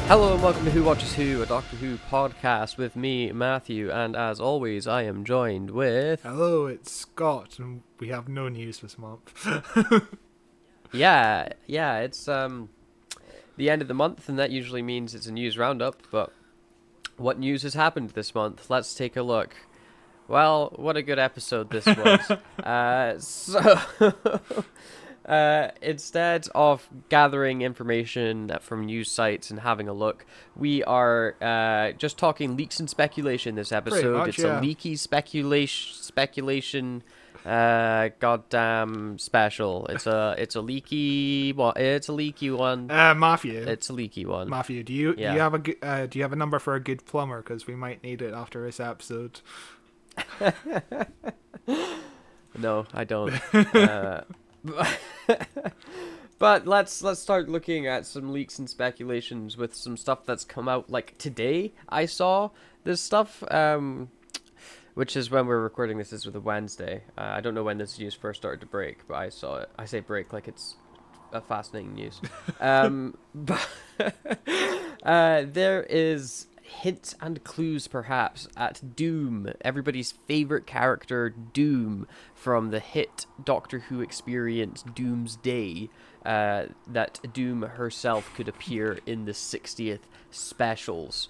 Hello and welcome to Who Watches Who, a Doctor Who podcast with me, Matthew, and as always, I am joined with... Hello, it's Scott, and we have no news this month. Yeah, it's the end of the month, and that usually means it's a news roundup, but what news has happened this month? Let's take a look. Well, what a good episode this was. Instead of gathering information from news sites and having a look, we are just talking leaks and speculation this episode. Much, it's yeah. a leaky speculation goddamn special. It's a leaky one. It's a leaky one. Matthew. It's a leaky one. Matthew, do you Yeah. have a number for a good plumber? Because we might need it after this episode. No, I don't. But let's start looking at some leaks and speculations with some stuff that's come out. Like today, I saw this stuff, which is when we're recording this. This is a Wednesday. I don't know when this news first started to break, but I saw it. I say break like it's a fascinating news. But there is hints and clues perhaps at Doom, everybody's favorite character Doom from the hit Doctor Who experience Doomsday, that Doom herself could appear in the 60th specials.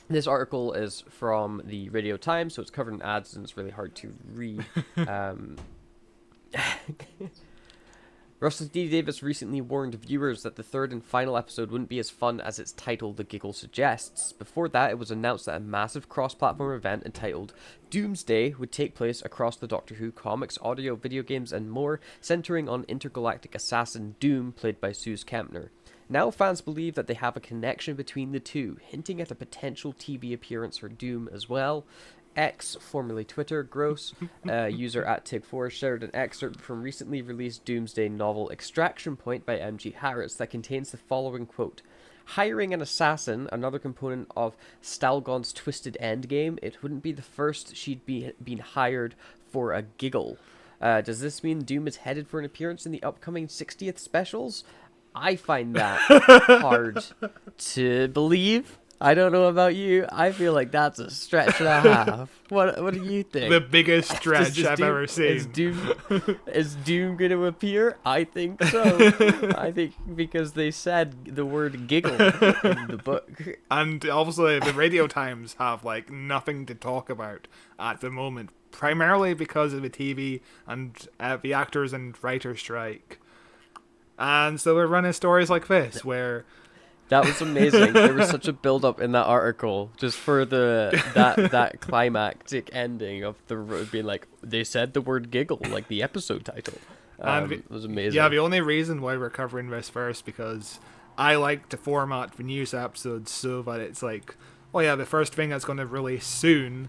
This article is from the Radio Times, so it's covered in ads and it's really hard to read. Russell T Davies recently warned viewers that the third and final episode wouldn't be as fun as its title, The Giggle, suggests. Before that, it was announced that a massive cross-platform event entitled Doomsday would take place across the Doctor Who comics, audio, video games, and more, centering on intergalactic assassin Doom, played by Suze Kempner. Now fans believe that they have a connection between the two, hinting at a potential TV appearance for Doom as well. X, formerly Twitter, Gross, user at Tig4, shared an excerpt from recently released Doomsday novel Extraction Point by M.G. Harris that contains the following quote: "Hiring an assassin, another component of Stalgon's twisted endgame, it wouldn't be the first she'd been hired for a giggle. Does this mean Doom is headed for an appearance in the upcoming 60th specials? I find that hard to believe. I don't know about you. I feel like that's a stretch and a half. What do you think? The biggest stretch I've ever seen. Is Doom going to appear? I think so. I think because they said the word giggle in the book. And also, the Radio Times have like nothing to talk about at the moment, primarily because of the TV and the actors and writers strike. And so we're running stories like this, where... That was amazing. There was such a build-up in that article, just for that climactic ending of the being like, they said the word giggle, like the episode title. It was amazing. Yeah, the only reason why we're covering this first, because I like to format the news episodes so that it's like, oh yeah, the first thing that's going to release soon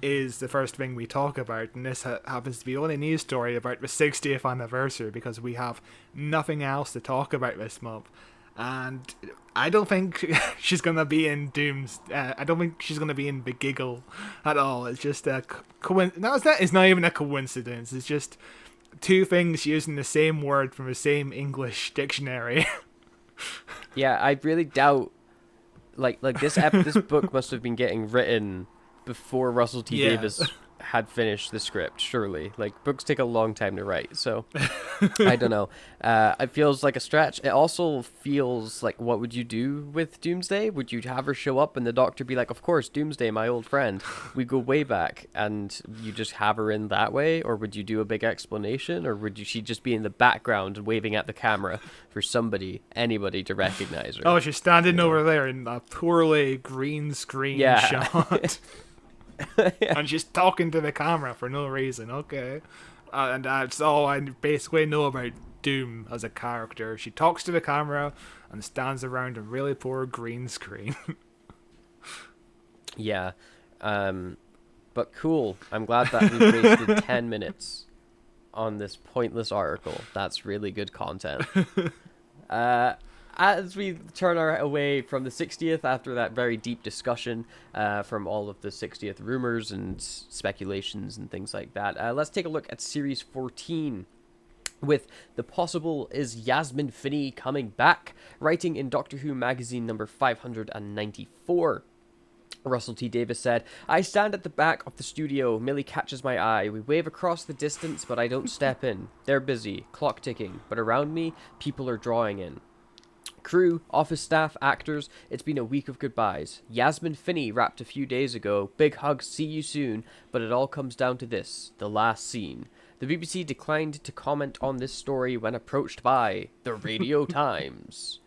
is the first thing we talk about, and this happens to be the only news story about the 60th anniversary, because we have nothing else to talk about this month. And I don't think she's going to be in Doom's... I don't think she's going to be in the giggle at all. It's just a coincidence. No, it's not even a coincidence. It's just two things using the same word from the same English dictionary. Yeah, I really doubt... Like this book must have been getting written before Russell T Davies had finished the script, surely. Like, books take a long time to write, so I don't know. It feels like a stretch. It also feels like, what would you do with Doomsday? Would you have her show up and the Doctor be like, of course, Doomsday, my old friend, we go way back, and you just have her in that way? Or would you do a big explanation? Or would she just be in the background waving at the camera for anybody to recognize her? Oh, she's standing over there in a poorly green screen shot. And she's talking to the camera for no reason. Okay. And that's all I basically know about Doom as a character. She talks to the camera and stands around a really poor green screen. Yeah. But cool. I'm glad that we wasted 10 minutes on this pointless article. That's really good content. As we turn our away from the 60th after that very deep discussion from all of the 60th rumors and speculations and things like that, let's take a look at Series 14. with the possible is Yasmin Finney coming back, writing in Doctor Who magazine number 594. Russell T. Davis said, "I stand at the back of the studio. Millie catches my eye. We wave across the distance, but I don't step in. They're busy, clock ticking, but around me, people are drawing in. Crew, office staff, actors, it's been a week of goodbyes. Yasmin Finney rapped a few days ago, big hugs, see you soon, but it all comes down to this, the last scene. The BBC declined to comment on this story when approached by the Radio Times."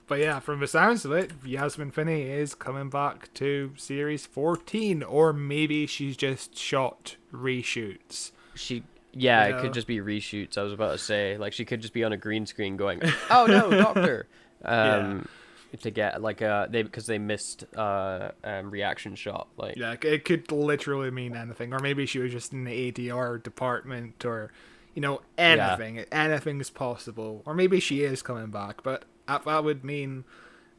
But yeah, from the sounds of it, Yasmin Finney is coming back to series 14, or maybe she's just shot reshoots. Yeah, it could just be reshoots. I was about to say, like, she could just be on a green screen going, "Oh no, Doctor!" To get like because they missed reaction shot. Like, yeah, it could literally mean anything, or maybe she was just in the ADR department, or anything. Yeah. Anything is possible, or maybe she is coming back. But that would mean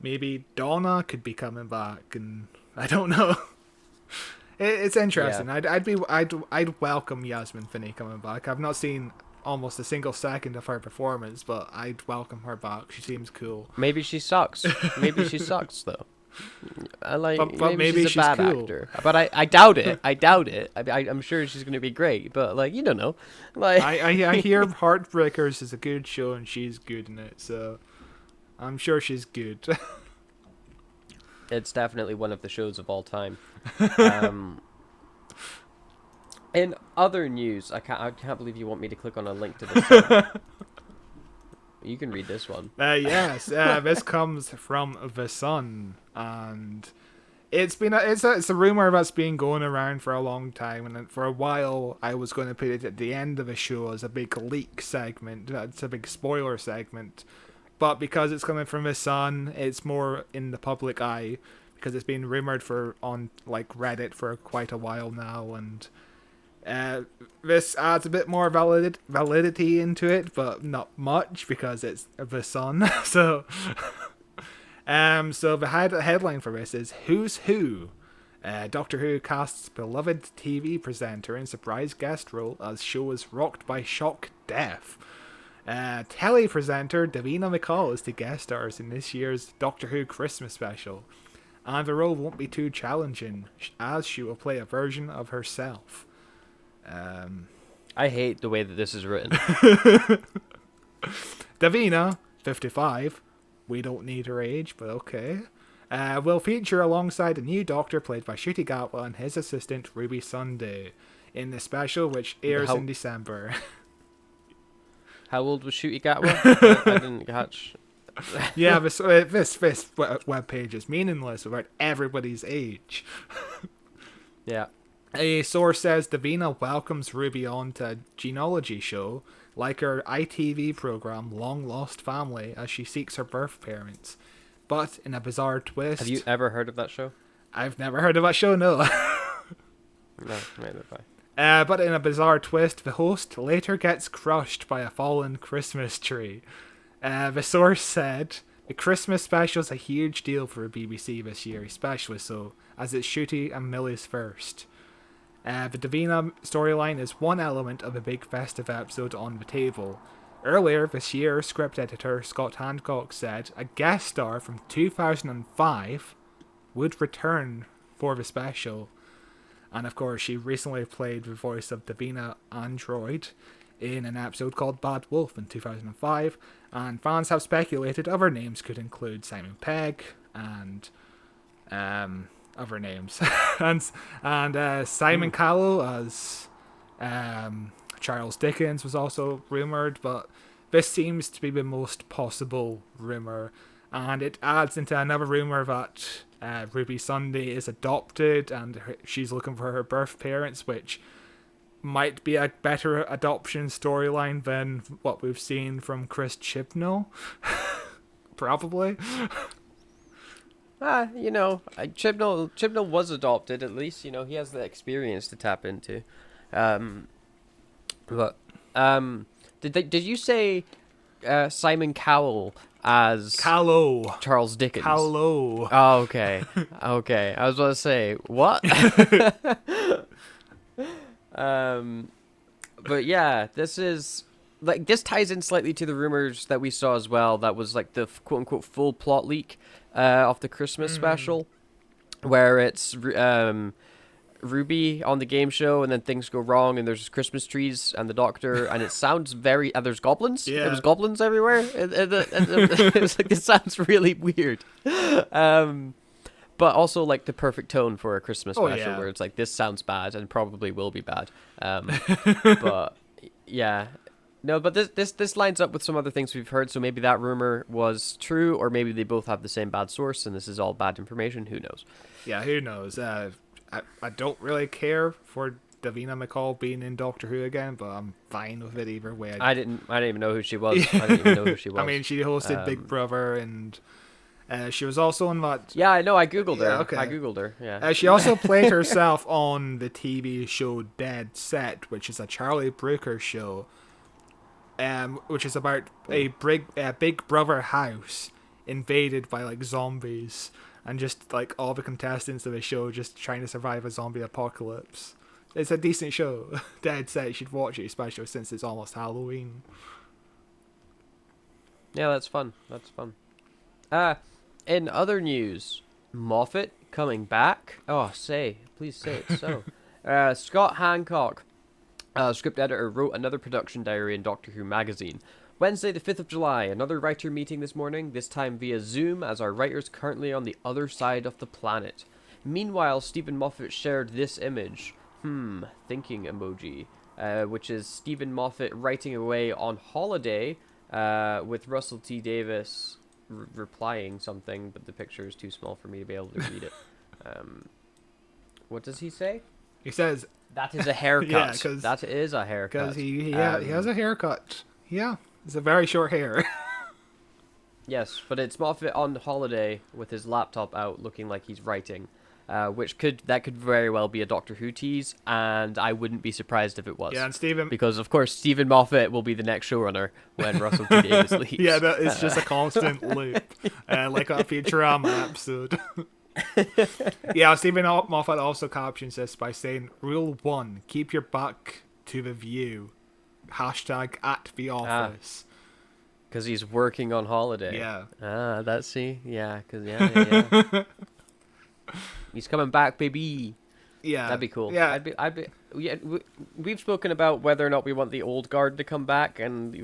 maybe Donna could be coming back, and I don't know. It's interesting. Yeah. I'd welcome Yasmin Finney coming back. I've not seen almost a single second of her performance, but I'd welcome her back. She seems cool. Maybe she sucks. Maybe she sucks though. But maybe she's a bad cool. actor. But I doubt it. I doubt it. I'm sure she's gonna be great. But like, you don't know. Like I hear Heartbreakers is a good show and she's good in it, so I'm sure she's good. It's definitely one of the shows of all time. In other news, I can't believe you want me to click on a link to this. You can read this one. Yes, this comes from The Sun, and it's a rumor that's been going around for a long time, and for a while I was going to put it at the end of the show as a big leak segment. It's a big spoiler segment, but because it's coming from The Sun, it's more in the public eye because it's been rumored on like Reddit for quite a while now, and this adds a bit more validity into it, but not much because it's The Sun. So the headline for this is Who's Who? Doctor Who casts beloved TV presenter in surprise guest role as show is rocked by shock death. Telly presenter Davina McCall is the guest stars in this year's Doctor Who Christmas special, and the role won't be too challenging as she will play a version of herself. I hate the way that this is written. Davina, 55, we don't need her age, but okay, will feature alongside a new Doctor played by Ncuti Gatwa and his assistant Ruby Sunday in the special, which airs in December. How old was Ncuti Gatwa? I didn't catch. Yeah, this webpage is meaningless without everybody's age. Yeah. A source says Davina welcomes Ruby on to a genealogy show like her ITV program Long Lost Family as she seeks her birth parents. But in a bizarre twist... Have you ever heard of that show? I've never heard of that show, no. No, maybe fine. But in a bizarre twist, the host later gets crushed by a fallen Christmas tree. The source said, the Christmas special is a huge deal for the BBC this year, especially so, as it's Ncuti and Millie's first. The Davina storyline is one element of a big festive episode on the table. Earlier this year, script editor Scott Hancock said a guest star from 2005 would return for the special. And of course, she recently played the voice of Davina Android in an episode called Bad Wolf in 2005, and fans have speculated other names could include Simon Pegg and other names and Simon Callow as Charles Dickens was also rumoured, but this seems to be the most possible rumour, and it adds into another rumour that Ruby Sunday is adopted and she's looking for her birth parents, which might be a better adoption storyline than what we've seen from Chris Chibnall. Probably. Chibnall was adopted, at least, he has the experience to tap into. Did you say Simon Cowell as Callow. Charles Dickens? Callow. Oh, okay. Okay. I was about to say, what? But yeah, this is like this ties in slightly to the rumors that we saw as well. That was like the quote unquote full plot leak of the Christmas special, where it's Ruby on the game show, and then things go wrong, and there's Christmas trees and the Doctor, and it sounds very. And there's goblins. Yeah. There was goblins everywhere. It was like this sounds really weird. But also like the perfect tone for a Christmas special, where it's like this sounds bad and probably will be bad. But yeah. No, but this lines up with some other things we've heard, so maybe that rumor was true, or maybe they both have the same bad source, and this is all bad information. Who knows? Yeah, who knows? I don't really care for Davina McCall being in Doctor Who again, but I'm fine with it either way. I didn't even know who she was. I didn't even know who she was. I mean, she hosted Big Brother, and she was also on that. Yeah, I know. I googled her. Okay. I googled her. Yeah. She also played herself on the TV show Dead Set, which is a Charlie Brooker show. Which is about a Big Brother house invaded by like zombies, and just like all the contestants of the show just trying to survive a zombie apocalypse. It's a decent show. Dead Set, you should watch it, especially since it's almost Halloween. Yeah, that's fun. That's fun. In other news, Moffat coming back. Oh, please say it so. Scott Hancock, script editor, wrote another production diary in Doctor Who magazine. Wednesday, the 5th of July, another writer meeting this morning, this time via Zoom, as our writer's currently on the other side of the planet. Meanwhile, Stephen Moffat shared this image. Thinking emoji. Which is Stephen Moffat writing away on holiday, with Russell T. Davis replying something, but the picture is too small for me to be able to read it. What does he say? He says... That is a haircut. Yeah, that is a haircut. Because he has a haircut. Yeah, it's a very short hair. Yes, but it's Moffat on holiday with his laptop out, looking like he's writing, that could very well be a Doctor Who tease, and I wouldn't be surprised if it was. Yeah, and Stephen, because of course Stephen Moffat will be the next showrunner when Russell T Davis leaves. Yeah, it's just a constant loop, like a Futurama episode. Yeah, Stephen Moffat also captions this by saying, "Rule 1: keep your back to the view. #@theoffice." Because he's working on holiday. Yeah. That's see. Yeah, because yeah. He's coming back, baby. Yeah, that'd be cool. Yeah, I'd be. Yeah, we've spoken about whether or not we want the old guard to come back, and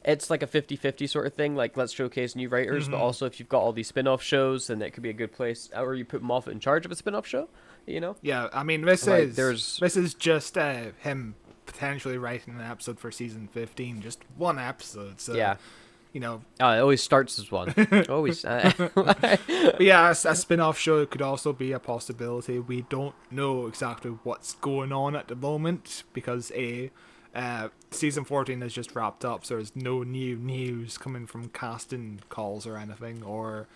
it's like a 50-50 sort of thing. Like, let's showcase new writers, but also if you've got all these spin-off shows, then it could be a good place. Or you put Moffat in charge of a spin-off show. Yeah, I mean, this is just him potentially writing an episode for season 15, just one episode. So yeah. It always starts as one. Always. But yeah, a spin-off show could also be a possibility. We don't know exactly what's going on at the moment because season 14 has just wrapped up, so there's no new news coming from casting calls or anything. Or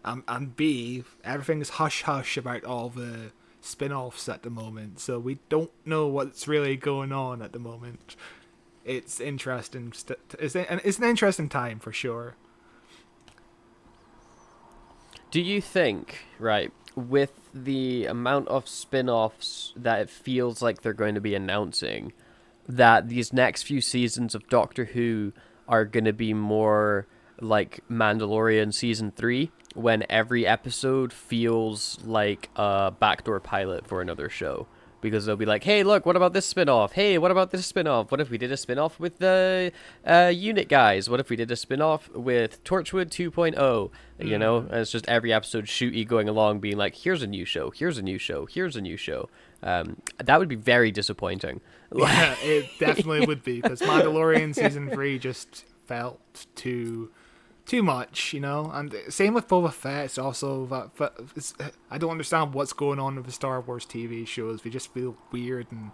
and B, everything's hush-hush about all the spin-offs at the moment, so we don't know what's really going on at the moment. It's interesting. It's an interesting time for sure. Do you think, right, with the amount of spin-offs that it feels like they're going to be announcing, that these next few seasons of Doctor Who are going to be more like Mandalorian season 3, when every episode feels like a backdoor pilot for another show? Because they'll be like, hey, look, what about this spin-off? Hey, what about this spin-off? What if we did a spin-off with the unit guys? What if we did a spin-off with Torchwood 2.0? And it's just every episode shooty going along being like, here's a new show, here's a new show, here's a new show. That would be very disappointing. Yeah, it definitely would be, because Mandalorian season 3 just felt too much, and same with Boba Fett. It's also that I don't understand what's going on with the Star Wars TV shows. They just feel weird and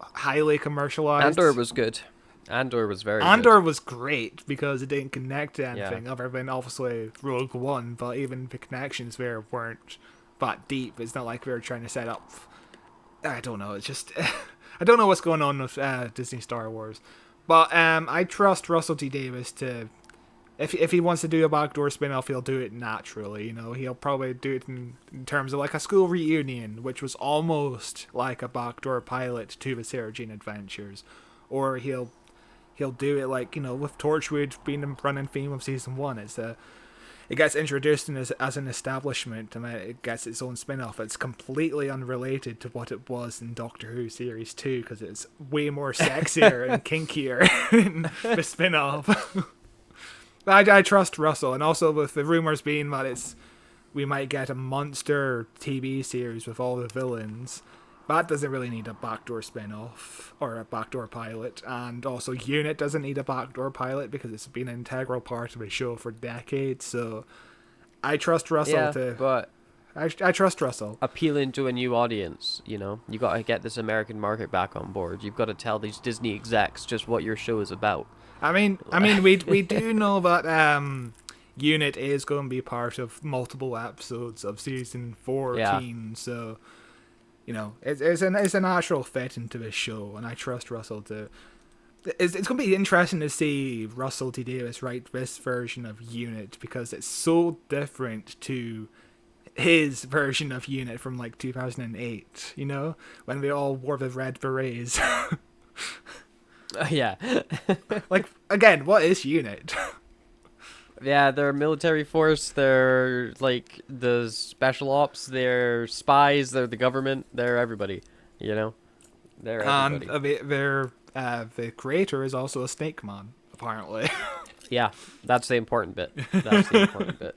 highly commercialized. Andor was good. Andor was very Andor good. was great because it didn't connect to anything other than obviously Rogue One, but even the connections there weren't that deep. It's not like we were trying to set up, I don't know, it's just I don't know what's going on with Disney Star Wars, but I trust Russell T Davis to, if he wants to do a backdoor spin-off, he'll do it naturally. He'll probably do it in terms of like a school reunion, which was almost like a backdoor pilot to the Sarah Jane Adventures, or he'll do it like, with Torchwood being the running theme of season 1. It gets introduced as an establishment, and then it gets its own spin-off. It's completely unrelated to what it was in Doctor Who Series 2, because it's way more sexier and kinkier in the spin-off. I trust Russell, and also with the rumours being that we might get a monster TV series with all the villains. That doesn't really need a backdoor spin-off or a backdoor pilot, and also Unit doesn't need a backdoor pilot because it's been an integral part of the show for decades. So I trust Russell but I trust Russell. appealing to a new audience, you got to get this American market back on board. You've got to tell these Disney execs just what your show is about. I mean, we do know that Unit is going to be part of multiple episodes of season 14, so. It's a natural fit into this show, and I trust Russell to. It's going to be interesting to see Russell T Davies write this version of Unit, because it's so different to his version of Unit from like 2008. When we all wore the red berets. Yeah. Like, again, what is Unit? Yeah, they're a military force. They're like the special ops. They're spies. They're the government. They're everybody. They're everybody. And the creator is also a snake man, apparently. Yeah, that's the important bit. That's the important bit.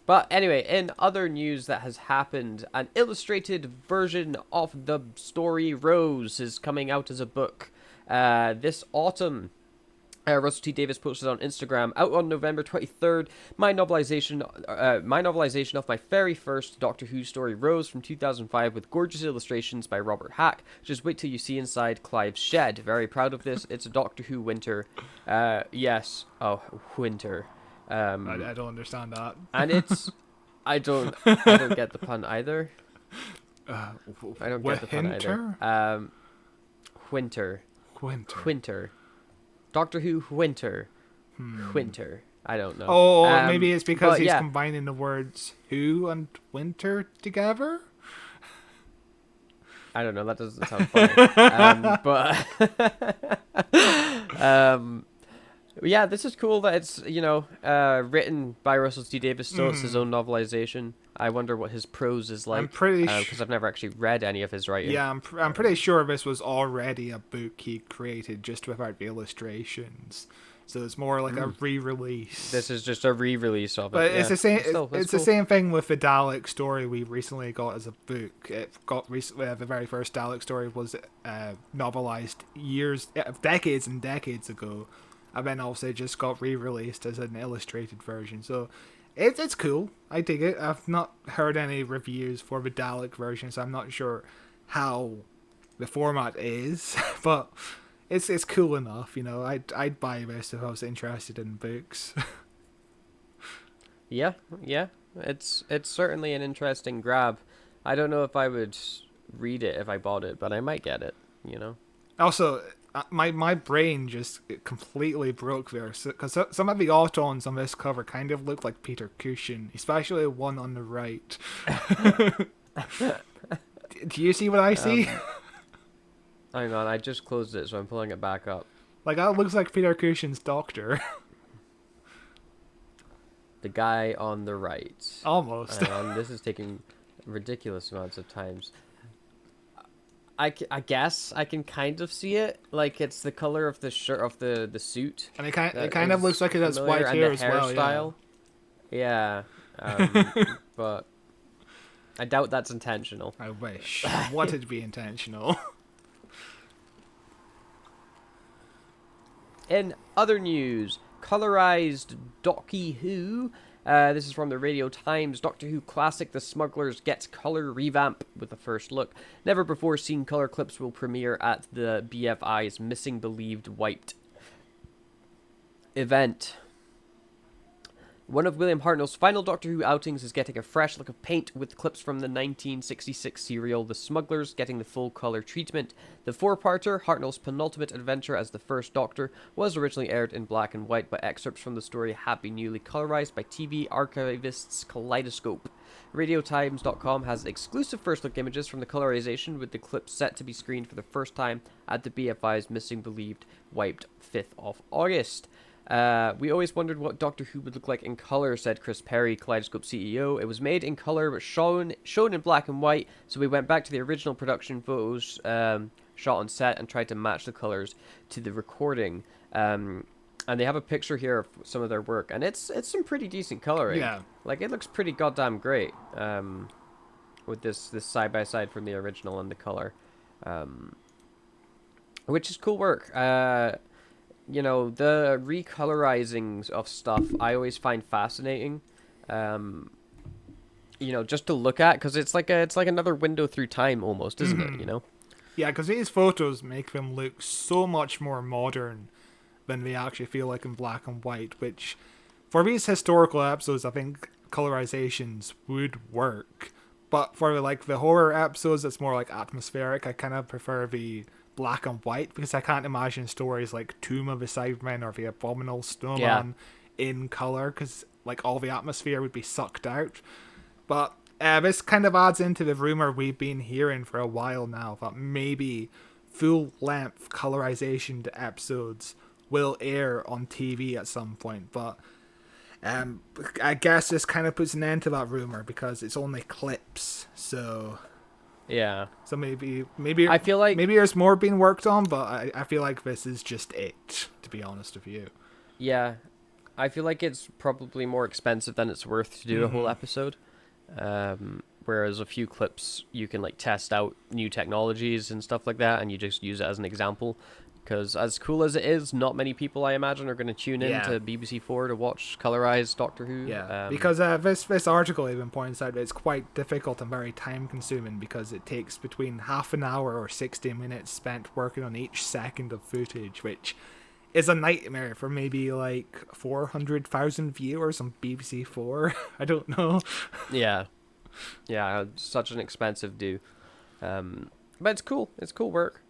But anyway, in other news that has happened, an illustrated version of the story Rose is coming out as a book this autumn. Russell T Davies posted on Instagram, out on November 23rd, my novelization of my very first Doctor Who story, Rose, from 2005, with gorgeous illustrations by Robert Hack. Just wait till you see inside Clive's shed. Very proud of this. It's a Doctor Who winter. Yes. Oh, winter. I don't understand that. And it's... I don't get the pun either. I don't get the pun either. Winter. Winter. Doctor Who winter. Winter. I don't know. Oh, maybe it's because he's combining the words who and winter together? I don't know. That doesn't sound funny. Yeah, this is cool that it's, written by Russell T Davies, so it's his own novelization. I wonder what his prose is like. I'm pretty because I've never actually read any of his writing. Yeah, I'm pretty sure this was already a book he created just without the illustrations. So it's more like a re-release. This is just a re-release of it. But it's the same. It's the same thing with the Dalek story we recently got as a book. It got recently. The very first Dalek story was novelized decades and decades ago, and then also just got re-released as an illustrated version. So it's cool. I dig it. I've not heard any reviews for the Dalek version, so I'm not sure how the format is, but. It's cool enough, I'd buy this if I was interested in books. Yeah. It's certainly an interesting grab. I don't know if I would read it if I bought it, but I might get it, Also, my brain just completely broke there, because some of the autons on this cover kind of look like Peter Cushing, especially one on the right. Do you see what I see? Hang on, I just closed it, so I'm pulling it back up. Like, that looks like Peter Cushing's Doctor. The guy on the right. Almost. This is taking ridiculous amounts of times. I guess I can kind of see it. Like, it's the color of the shirt, of the suit. And it kind of looks like it has white hair as well, yeah. But I doubt that's intentional. I wish. I want it to be intentional. In other news, colorized Doctor Who. This is from the Radio Times. Doctor Who classic The Smugglers gets color revamp with a first look. Never before seen color clips will premiere at the BFI's Missing Believed Wiped event. One of William Hartnell's final Doctor Who outings is getting a fresh look of paint, with clips from the 1966 serial The Smugglers getting the full colour treatment. The four-parter, Hartnell's penultimate adventure as the First Doctor, was originally aired in black and white, but excerpts from the story have been newly colorised by TV archivists Kaleidoscope. RadioTimes.com has exclusive first-look images from the colorization, with the clips set to be screened for the first time at the BFI's Missing Believed wiped 5th of August. We always wondered what Doctor Who would look like in colour, said Chris Perry, Kaleidoscope CEO. It was made in colour but shown in black and white, so we went back to the original production photos shot on set and tried to match the colours to the recording. And they have a picture here of some of their work, and it's some pretty decent colouring. Yeah. Like, it looks pretty goddamn great, with this side-by-side from the original and the colour. Which is cool work. You know, the recolorizings of stuff I always find fascinating. You know, just to look at, because it's like another window through time almost, isn't it? You know. Yeah, because these photos make them look so much more modern than they actually feel like in black and white. Which, for these historical episodes, I think colorizations would work. But for like the horror episodes, it's more like atmospheric. I kind of prefer the black and white, because I can't imagine stories like Tomb of the Cybermen or the Abominable Snowman in color, because like all the atmosphere would be sucked out. But this kind of adds into the rumor we've been hearing for a while now that maybe full-length colorization episodes will air on TV at some point. But I guess this kind of puts an end to that rumor, because it's only clips. So maybe I feel like maybe there's more being worked on, but I feel like this is just it, to be honest with you. Yeah, I feel like it's probably more expensive than it's worth to do a whole episode. Whereas a few clips you can like test out new technologies and stuff like that, and you just use it as an example. Because as cool as it is, not many people, I imagine, are going to tune in to BBC4 to watch colorized Doctor Who. Yeah, because this article even points out that it's quite difficult and very time-consuming, because it takes between half an hour or 60 minutes spent working on each second of footage, which is a nightmare for maybe like 400,000 viewers on BBC4. I don't know. Yeah, such an expensive do. But it's cool. It's cool work.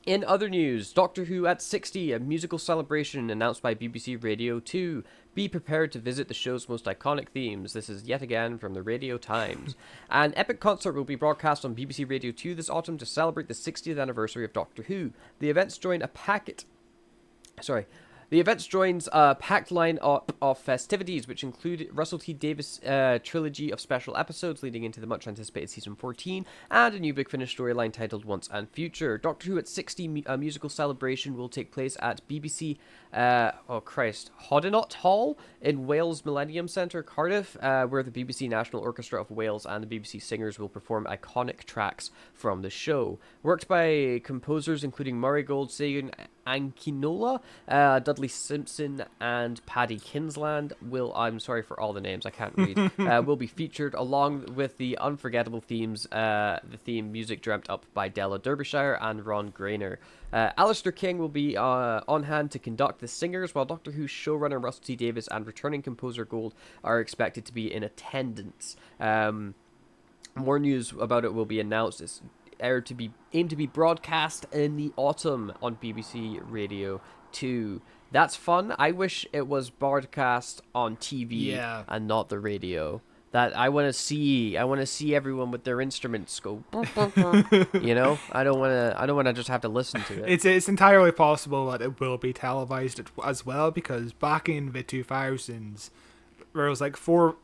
In other news, Doctor Who at 60, a musical celebration announced by BBC Radio 2. Be prepared to visit the show's most iconic themes. This is yet again from the Radio Times. An epic concert will be broadcast on BBC Radio 2 this autumn to celebrate the 60th anniversary of Doctor Who. The events joins a packed line-up of festivities, which include Russell T Davies' trilogy of special episodes leading into the much-anticipated Season 14, and a new Big Finish storyline titled Once and Future. Doctor Who at 60, a musical celebration, will take place at BBC Hoddinott Hall in Wales Millennium Centre, Cardiff, where the BBC National Orchestra of Wales and the BBC singers will perform iconic tracks from the show. Worked by composers including Murray Goldsagan, Ankinola, Dudley Simpson, and Paddy Kinsland I'm sorry for all the names, I can't read, will be featured along with the unforgettable themes, the theme music dreamt up by Della Derbyshire and Ron Grainer. Alistair King will be on hand to conduct the singers, while Doctor Who's showrunner Russell T Davies and returning composer Gold are expected to be in attendance. More news about it will be announced. It's aimed to be broadcast in the autumn on BBC Radio 2. That's fun. I wish it was broadcast on TV and not the radio. That I want to see everyone with their instruments go you know? I don't want to just have to listen to it. It's entirely possible that it will be televised as well, because back in the 2000s there was like four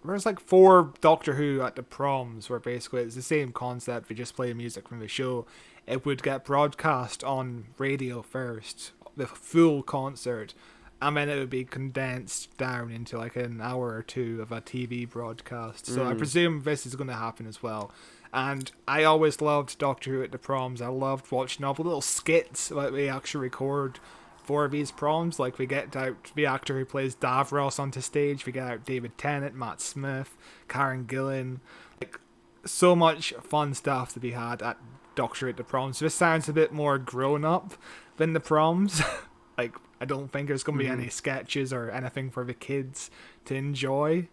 Doctor Who at the proms, where basically it's the same concept. We just play music from the show. It would get broadcast on radio first, the full concert, and then it would be condensed down into like an hour or two of a TV broadcast. So I presume this is going to happen as well. And I always loved Doctor Who at the proms. I loved watching all the little skits that we actually record for these proms. Like, we get out the actor who plays Davros onto stage, we get out David Tennant, Matt Smith, Karen Gillan. Like, so much fun stuff to be had at Doctor Who at the proms. This sounds a bit more grown up than the proms. Like, I don't think there's going to be any sketches or anything for the kids to enjoy.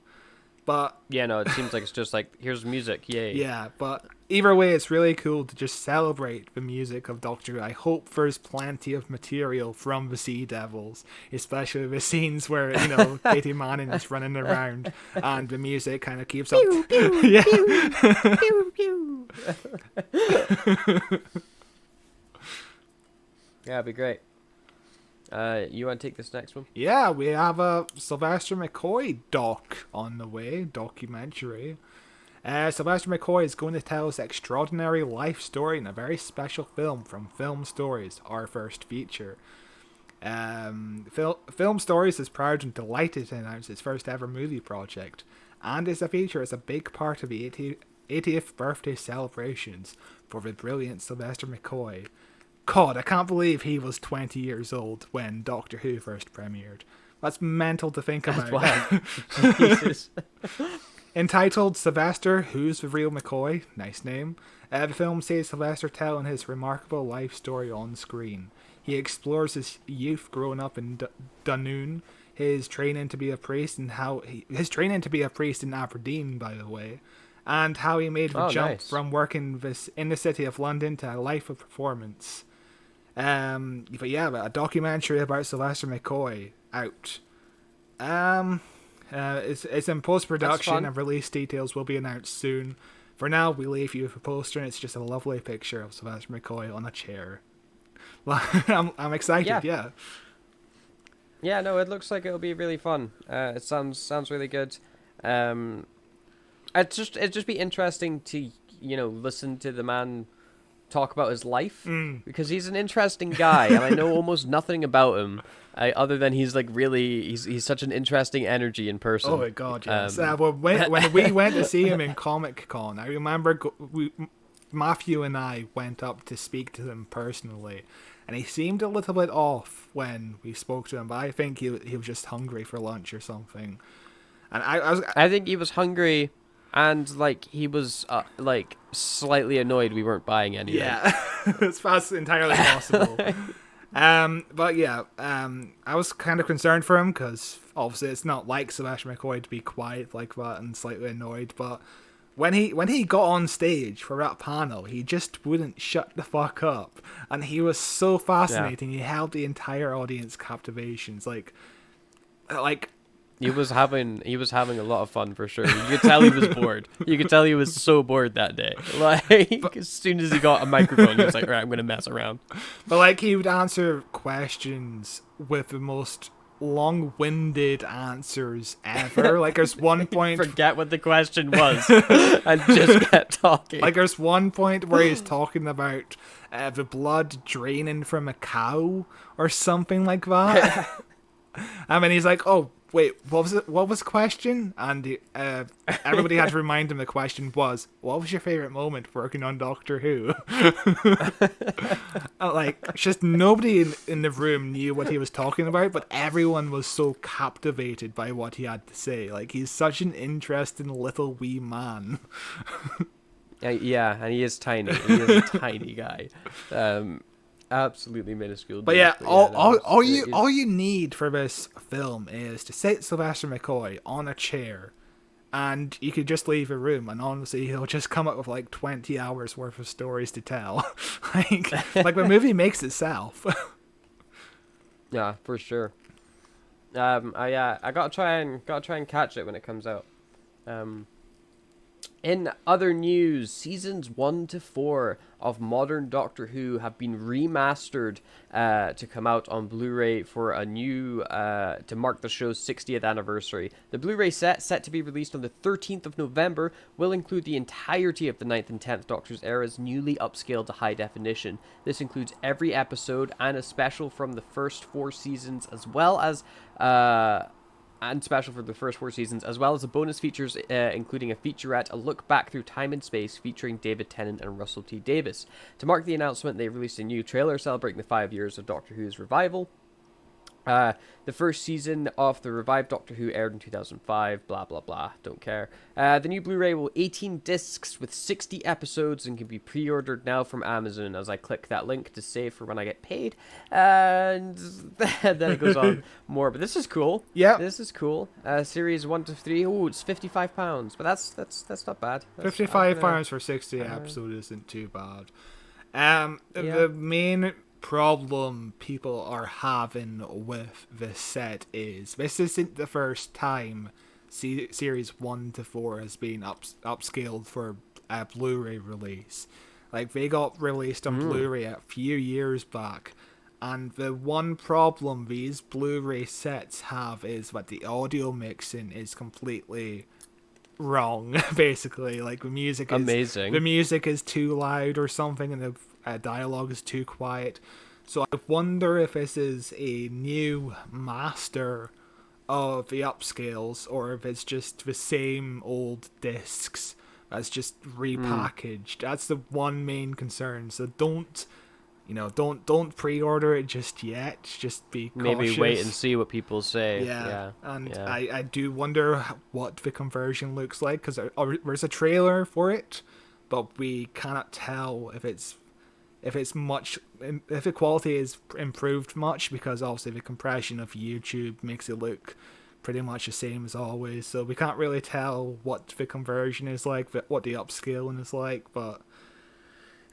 But Yeah, no, it seems like it's just like, here's music, yay. yeah, but either way, it's really cool to just celebrate the music of Doctor Who. I hope there's plenty of material from the Sea Devils, especially the scenes where, Katie Manning is running around and the music kind of keeps up. Pew, pew, Yeah. pew, pew, pew. Yeah, it'd be great. You want to take this next one? Yeah, we have a Sylvester McCoy documentary. Sylvester McCoy is going to tell his extraordinary life story in a very special film from Film Stories, our first feature. Film Stories is proud and delighted to announce its first ever movie project, and is a feature as a big part of the 80th birthday celebrations for the brilliant Sylvester McCoy. God, I can't believe he was 20 years old when Doctor Who first premiered. That's mental to think about. Wow. Jesus. Entitled Sylvester, Who's the Real McCoy? Nice name. The film sees Sylvester telling his remarkable life story on screen. He explores his youth growing up in Dunoon, his training to be a priest, and his training to be a priest in Aberdeen, by the way, and how he made the jump from working in the city of London to a life of performance. But yeah, a documentary about Sylvester McCoy out. It's in post-production and release details will be announced soon. For now, we leave you with a poster, and it's just a lovely picture of Sylvester McCoy on a chair. I'm excited, yeah. Yeah, no, it looks like it'll be really fun. It sounds really good. It'd just be interesting to listen to the man talk about his life, because he's an interesting guy, and I know almost nothing about him other than he's like he's such an interesting energy in person. Oh my god, yes. Well, when we went to see him in Comic Con, I remember Matthew and I went up to speak to him personally, and he seemed a little bit off when we spoke to him, but I think he was just hungry for lunch or something. And I think he was hungry, and he was slightly annoyed we weren't buying anything. Yeah, that's entirely possible. But yeah, I was kind of concerned for him because obviously it's not like Sylvester McCoy to be quiet like that and slightly annoyed. But when he got on stage for that panel, he just wouldn't shut the fuck up, and he was so fascinating. Yeah. He held the entire audience captivations. Like. He was having a lot of fun for sure. You could tell he was bored. You could tell he was so bored that day. As soon as he got a microphone, he was like, "Right, I'm gonna mess around." But he would answer questions with the most long-winded answers ever. There's one point. Forget what the question was and just kept talking. There's one point where he's talking about the blood draining from a cow or something like that. And then he's like, "Oh. Wait, what was it? What was the question?" And everybody had to remind him the question was, "What was your favorite moment working on Doctor Who?" Just nobody in the room knew what he was talking about, but everyone was so captivated by what he had to say. He's such an interesting little wee man. Yeah, and he is tiny. He is a tiny guy. Absolutely minuscule. But yeah, all you need for this film is to sit Sylvester McCoy on a chair, and you could just leave a room, and honestly, he'll just come up with 20 hours worth of stories to tell. The movie makes itself. Yeah, for sure. I gotta try and catch it when it comes out. In other news, seasons 1 to 4 of modern Doctor Who have been remastered to come out on Blu-ray for a new to mark the show's 60th anniversary. The Blu-ray set to be released on the 13th of November, will include the entirety of the 9th and 10th Doctor's eras newly upscaled to high definition. This includes every episode and a special from the first 4 seasons, as well as as well as the bonus features, including a featurette, a look back through time and space, featuring David Tennant and Russell T Davies. To mark the announcement, they released a new trailer celebrating the 5 years of Doctor Who's revival. The first season of the revived Doctor Who aired in 2005, blah, blah, blah, don't care. The new Blu-ray will 18 discs with 60 episodes and can be pre-ordered now from Amazon as I click that link to save for when I get paid. And then it goes on more, but this is cool. Yeah. This is cool. Series 1 to 3, oh, it's £55, but that's not bad. That's, £55 for 60 episodes isn't too bad. The main problem people are having with this set is this isn't the first time series 1 to 4 has been upscaled for a Blu-ray release. Like, they got released on Blu-ray a few years back, and the one problem these Blu-ray sets have is that the audio mixing is completely wrong. Basically, like, the music is too loud or something, and the dialogue is too quiet. So I wonder if this is a new master of the upscales, or if it's just the same old discs that's just repackaged. That's the one main concern. So don't pre-order it just yet. Just be cautious. Maybe wait and see what people say. I do wonder what the conversion looks like, because there's a trailer for it, but we cannot tell if the quality is improved much, because obviously the compression of YouTube makes it look pretty much the same as always. So we can't really tell what the conversion is like, what the upscaling is like, but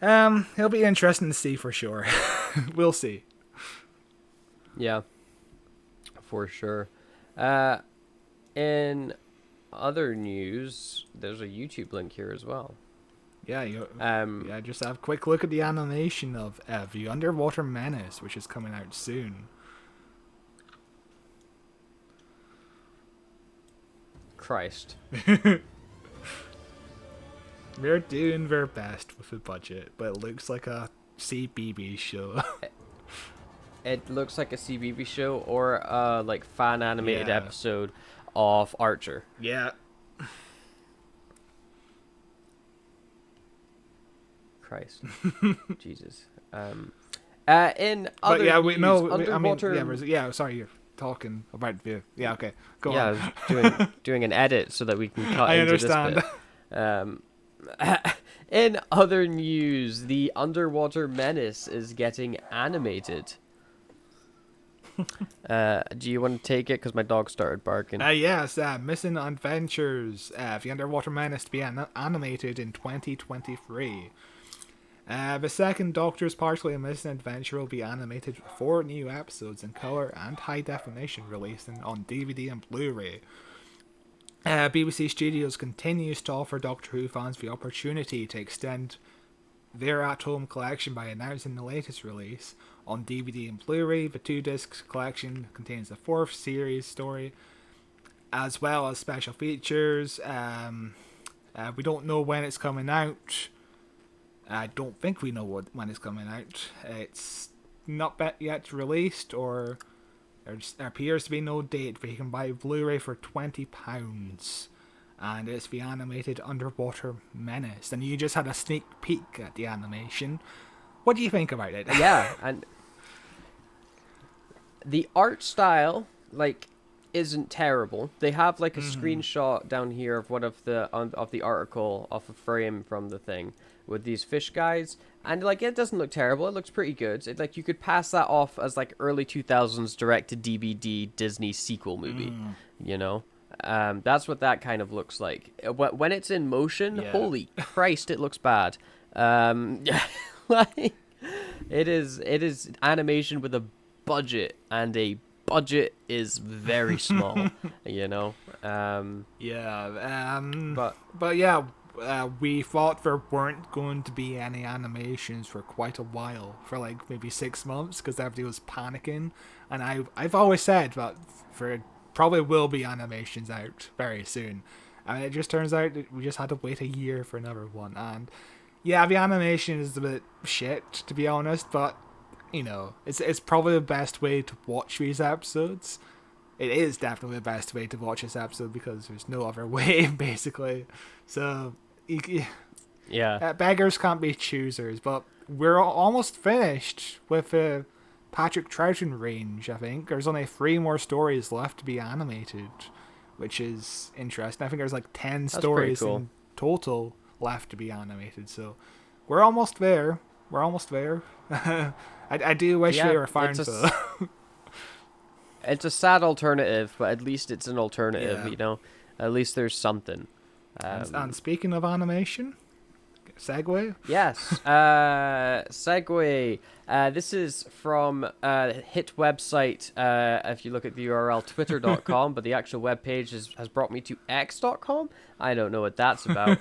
it'll be interesting to see for sure. We'll see. Yeah, for sure. In other news, there's a YouTube link here as well. Yeah, just have a quick look at the animation of The Underwater Menace, which is coming out soon. Christ. They're doing their best with the budget, but it looks like a CBB show. It looks like a CBB show or a like fan animated episode of Archer. Yeah. Christ. Jesus. In other news, underwater... sorry, you're talking about the... Yeah, okay. Go on. Yeah, I was doing an edit so that we can cut into understand. This bit. In other news, the Underwater Menace is getting animated. Do you want to take it? Because my dog started barking. Yes, Missing Adventures, The Underwater Menace to be animated in 2023. The second Doctor's Partially a Missing Adventure will be animated with 4 new episodes in colour and high definition, releasing on DVD and Blu-ray. BBC Studios continues to offer Doctor Who fans the opportunity to extend their at-home collection by announcing the latest release on DVD and Blu-ray. The 2-disc collection contains the 4th series story, as well as special features. We don't know when it's coming out. I don't think we know when it's coming out. It's not yet released, or there appears to be no date, but you can buy Blu-ray for £20. And it's the animated Underwater Menace. And you just had a sneak peek at the animation. What do you think about it? Yeah, and the art style, like, isn't terrible. They have like a screenshot down here of one of the article off a frame from the thing with these fish guys, and like it doesn't look terrible. It looks pretty good. Like you could pass that off as like early 2000s direct to DVD Disney sequel movie. You know, that's what that kind of looks like. When it's in motion, holy Christ, it looks bad. Like it is animation with a budget, and a budget is very small, you know. We thought there weren't going to be any animations for quite a while, for like maybe 6 months, because everybody was panicking. And I've always said that there probably will be animations out very soon, and it just turns out that we just had to wait a year for another one. And yeah, the animation is a bit shit, to be honest, but you know, it's probably the best way to watch these episodes. It is definitely the best way to watch this episode, because there's no other way, basically. So, beggars can't be choosers, but we're almost finished with the Patrick Troughton range, I think. There's only 3 more stories left to be animated, which is interesting. I think there's like 10 That's stories pretty cool. in total left to be animated, so we're almost there. We're almost there. I do wish Yeah, they were found, it's though. it's a sad alternative, but at least it's an alternative, Yeah. you know? At least there's something. And speaking of animation, segue. Yes. Segue. This is from hit website. If you look at the URL twitter.com, but the actual webpage has brought me to x.com. I don't know what that's about.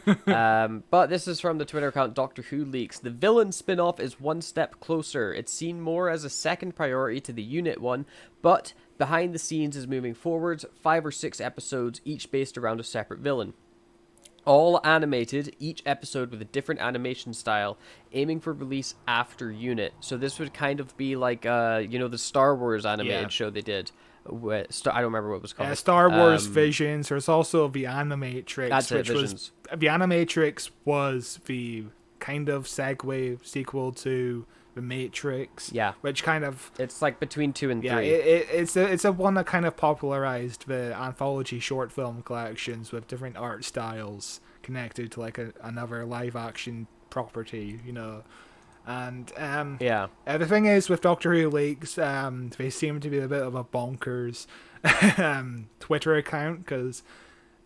But this is from the Twitter account Doctor Who Leaks. The villain spin-off is one step closer. It's seen more as a second priority to the Unit one, but behind the scenes is moving forward. 5 or 6 episodes, each based around a separate villain. All animated, each episode with a different animation style, aiming for release after Unit. So this would kind of be like, the Star Wars animated show they did. I don't remember what it was called. Star Wars Visions. There's also the Animatrix, That's it, which Visions. was the Animatrix was the kind of segue sequel to the Matrix. Yeah. Which kind of It's like between 2 and 3. it's a one that kind of popularized the anthology short film collections with different art styles connected to like another live action property, you know. And the thing is with Doctor Who Leaks, they seem to be a bit of a bonkers Twitter account because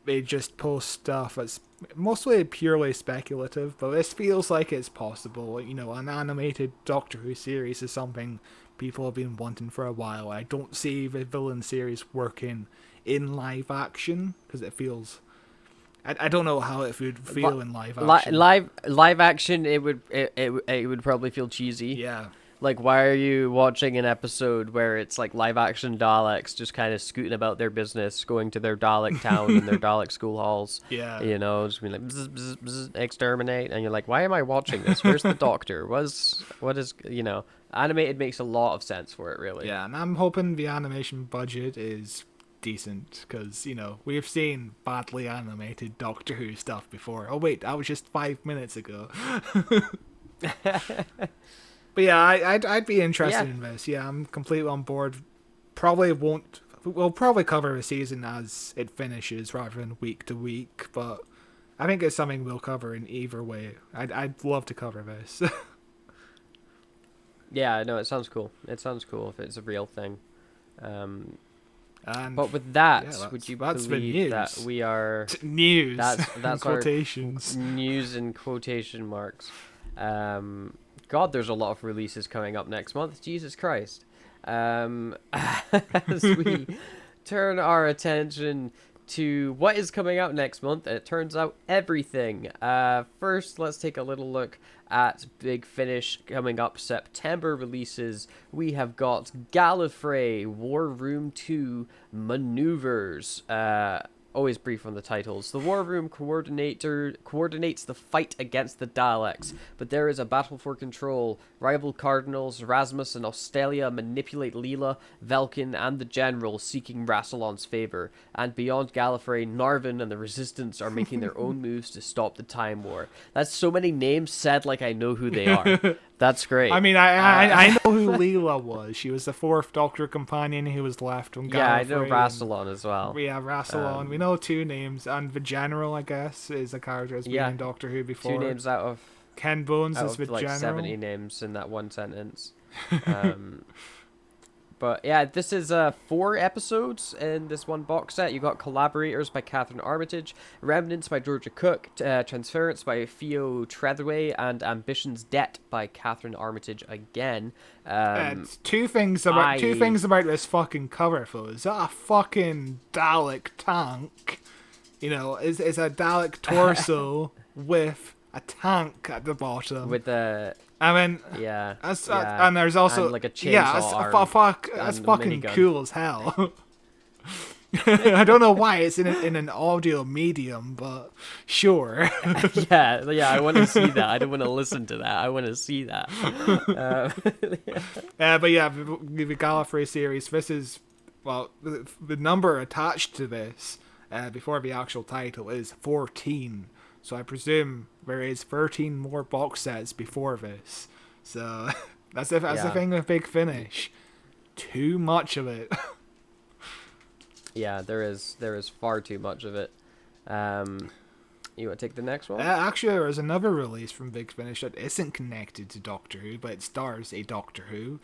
they just post stuff that's mostly purely speculative, but this feels like it's possible. You know, an animated Doctor Who series is something people have been wanting for a while. I don't see the villain series working in live action because it feels... I don't know how it would feel in live action. Live action, it would probably feel cheesy. Yeah. Like, why are you watching an episode where it's like live action Daleks just kind of scooting about their business, going to their Dalek town and their Dalek school halls? Yeah. You know, just being like, bzz, bzz, bzz, exterminate. And you're like, why am I watching this? Where's the Doctor? What is, animated makes a lot of sense for it, really. Yeah, and I'm hoping the animation budget is decent because, you know, we've seen badly animated Doctor Who stuff before. Oh, wait, that was just 5 minutes ago. But yeah, I'd be interested in this. Yeah, I'm completely on board. We'll probably cover a season as it finishes rather than week to week, but I think it's something we'll cover in either way. I'd love to cover this. Yeah, no, it sounds cool. It sounds cool if it's a real thing. But with that, would you believe that we are... News. That's quotations. Our news in quotation marks. God, there's a lot of releases coming up next month. Jesus Christ. As we turn our attention to what is coming out next month, and it turns out everything. First, let's take a little look at Big Finish coming up September releases. We have got Gallifrey, War Room 2, Maneuvers. Always brief on the titles. The War Room coordinates the fight against the Daleks, but there is a battle for control. Rival Cardinals, Rasmus and Australia manipulate Leela, Velkin, and the General, seeking Rassilon's favor. And beyond Gallifrey, Narvin and the Resistance are making their own moves to stop the Time War. That's so many names said like I know who they are. That's great. I mean, I know who Leela was. She was the 4th Doctor companion who was left on Gallifrey. Yeah, I know Rassilon as well. Yeah, Rassilon. We know 2 names, and the General, I guess, is a character that's been in Doctor Who before. 2 names out of Ken Bones is the like General. 70 names in that one sentence. But yeah, this is 4 episodes in this one box set. You got Collaborators by Catherine Armitage, Remnants by Georgia Cook, Transference by Theo Treadway, and Ambition's Debt by Catherine Armitage again. Two things about this fucking cover, though. Is that a fucking Dalek tank? You know, it's a Dalek torso with a tank at the bottom. With a... I mean, and there's also and like a chainsaw that's fucking cool as hell. I don't know why it's in an audio medium, but sure. yeah, I want to see that. I don't want to listen to that. I want to see that. But yeah, the Gallifrey series. This is the number attached to this before the actual title is 14. So I presume there is 13 more box sets before this. So That's the Yeah, thing with Big Finish. Too much of it. yeah, there is far too much of it. You want to take the next one? Actually, there is another release from Big Finish that isn't connected to Doctor Who, but it stars a Doctor Who.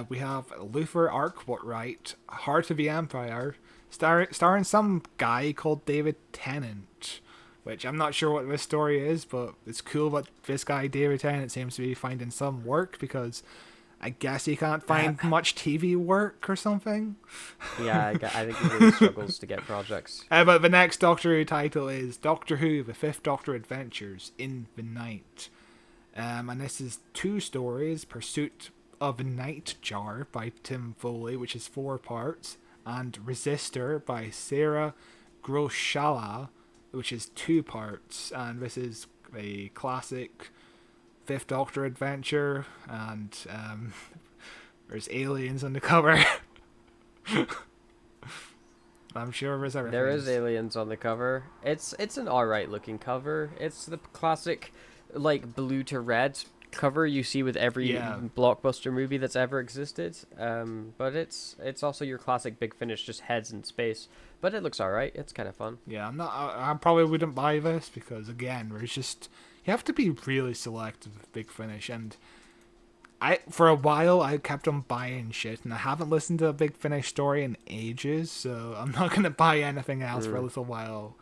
We have Luther Arkwright, Heart of the Empire, starring some guy called David Tennant, which I'm not sure what this story is, but it's cool that this guy, David Tennant, seems to be finding some work because I guess he can't find much TV work or something. Yeah, I think he really struggles to get projects. But the next Doctor Who title is Doctor Who: The Fifth Doctor Adventures in the Night. And this is 2 stories: Pursuit of the Night Jar by Tim Foley, which is 4 parts, and Resistor by Sarah Groshala, which is 2 parts. And this is a classic Fifth Doctor adventure, and there's aliens on the cover. I'm sure there's a There reference. is aliens on the cover. It's an alright looking cover. It's the classic, like, blue to red cover you see with every blockbuster movie that's ever existed. But it's also your classic Big Finish, just heads in space. But it looks alright. It's kind of fun. Yeah, I probably wouldn't buy this because again, there's just you have to be really selective with Big Finish, and for a while I kept on buying shit, and I haven't listened to a Big Finish story in ages, so I'm not gonna buy anything else for a little while.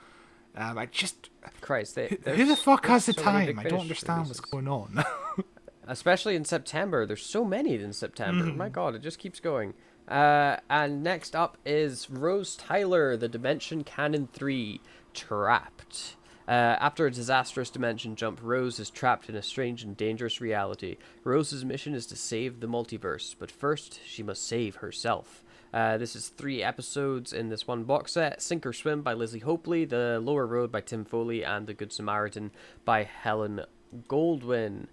I just Christ, who the fuck has the so many time? Big I don't Finish understand releases. what's going on. Especially in September. There's so many in September. My God, it just keeps going. And next up is Rose Tyler, The Dimension Canon 3, Trapped. After a disastrous dimension jump, Rose is trapped in a strange and dangerous reality. Rose's mission is to save the multiverse, but first she must save herself. This is 3 episodes in this one box set: Sink or Swim by Lizzie Hopley, The Lower Road by Tim Foley, and The Good Samaritan by Helen Goldwyn.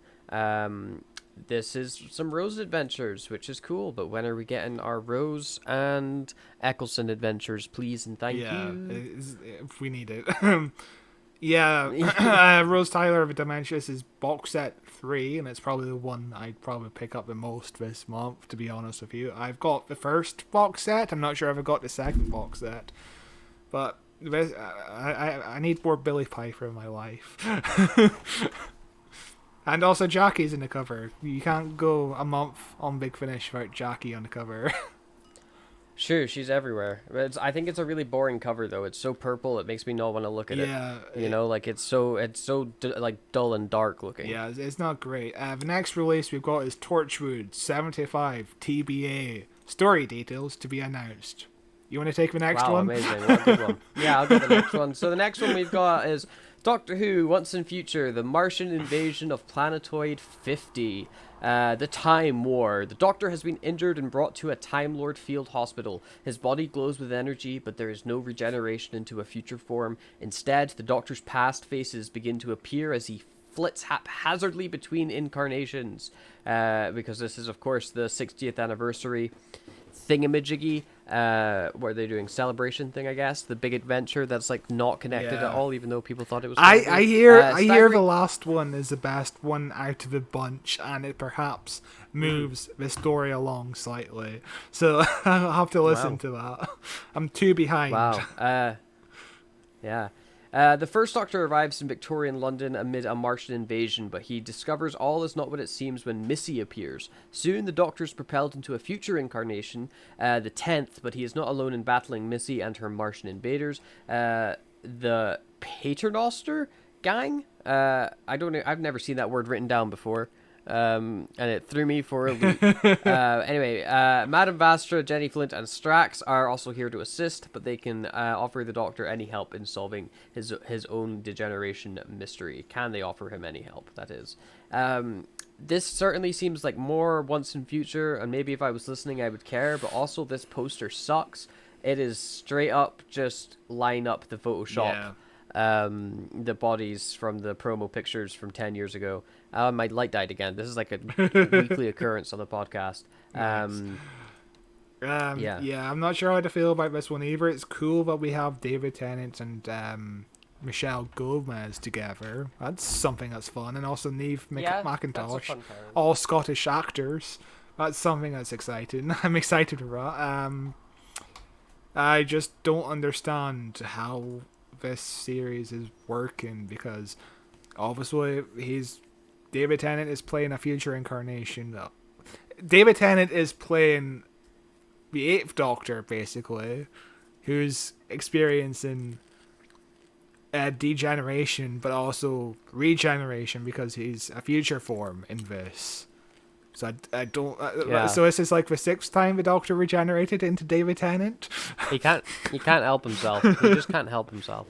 This is some Rose adventures, which is cool, but when are we getting our Rose and Eccleston adventures, please and thank you? If we need it. Yeah, Rose Tyler of Dementius is box set 3, and it's probably the one I'd probably pick up the most this month, to be honest with you. I've got the first box set. I'm not sure if I've got the second box set, but this, I need more Billy Piper in my life. And also Jackie's in the cover. You can't go a month on Big Finish without Jackie on the cover. Sure, she's everywhere. I think it's a really boring cover though. It's so purple, it makes me not want to look at it. You know, like it's so like dull and dark looking. Yeah, it's not great. The next release we've got is Torchwood 75 TBA. Story details to be announced. You want to take the next Wow, one? amazing. What a good one. Yeah, I'll get the next one. So the next one we've got is Doctor Who, Once and Future, The Martian Invasion of Planetoid 50. The Time War. The Doctor has been injured and brought to a Time Lord field hospital. His body glows with energy, but there is no regeneration into a future form. Instead, the Doctor's past faces begin to appear as he flits haphazardly between incarnations. Because this is, of course, the 60th anniversary thingamajiggy, where they're doing celebration thing, I guess. The big adventure that's like not connected at all, even though people thought it was. I hear the last one is the best one out of the bunch, and it perhaps moves the story along slightly. So I'll have to listen to that. I'm too behind. Wow. Yeah. The first Doctor arrives in Victorian London amid a Martian invasion, but he discovers all is not what it seems when Missy appears. Soon, the Doctor is propelled into a future incarnation, the 10th, but he is not alone in battling Missy and her Martian invaders. The Paternoster gang? I've never seen that word written down before. And it threw me for a loop. Anyway, Madame Vastra, Jenny Flint, and Strax are also here to assist, but they can offer the Doctor any help in solving his own degeneration mystery. Can they offer him any help? That is. This certainly seems like more Once and Future, and maybe if I was listening, I would care. But also, this poster sucks. It is straight up just line up the Photoshop. Yeah. The bodies from the promo pictures from 10 years ago. My light died again. This is like a weekly occurrence on the podcast. Yeah, I'm not sure how to feel about this one either. It's cool that we have David Tennant and Michelle Gomez together. That's something that's fun. And also Neve Yeah, that's a McIntosh, fun pairing. all Scottish actors. That's something that's exciting. I'm excited for that. I just don't understand how this series is working because obviously David Tennant is playing a future incarnation. David Tennant is playing the Eighth Doctor, basically, who's experiencing degeneration, but also regeneration because he's a future form in this. So I don't. Yeah. So this is like the sixth time the Doctor regenerated into David Tennant. He can't help himself. He just can't help himself.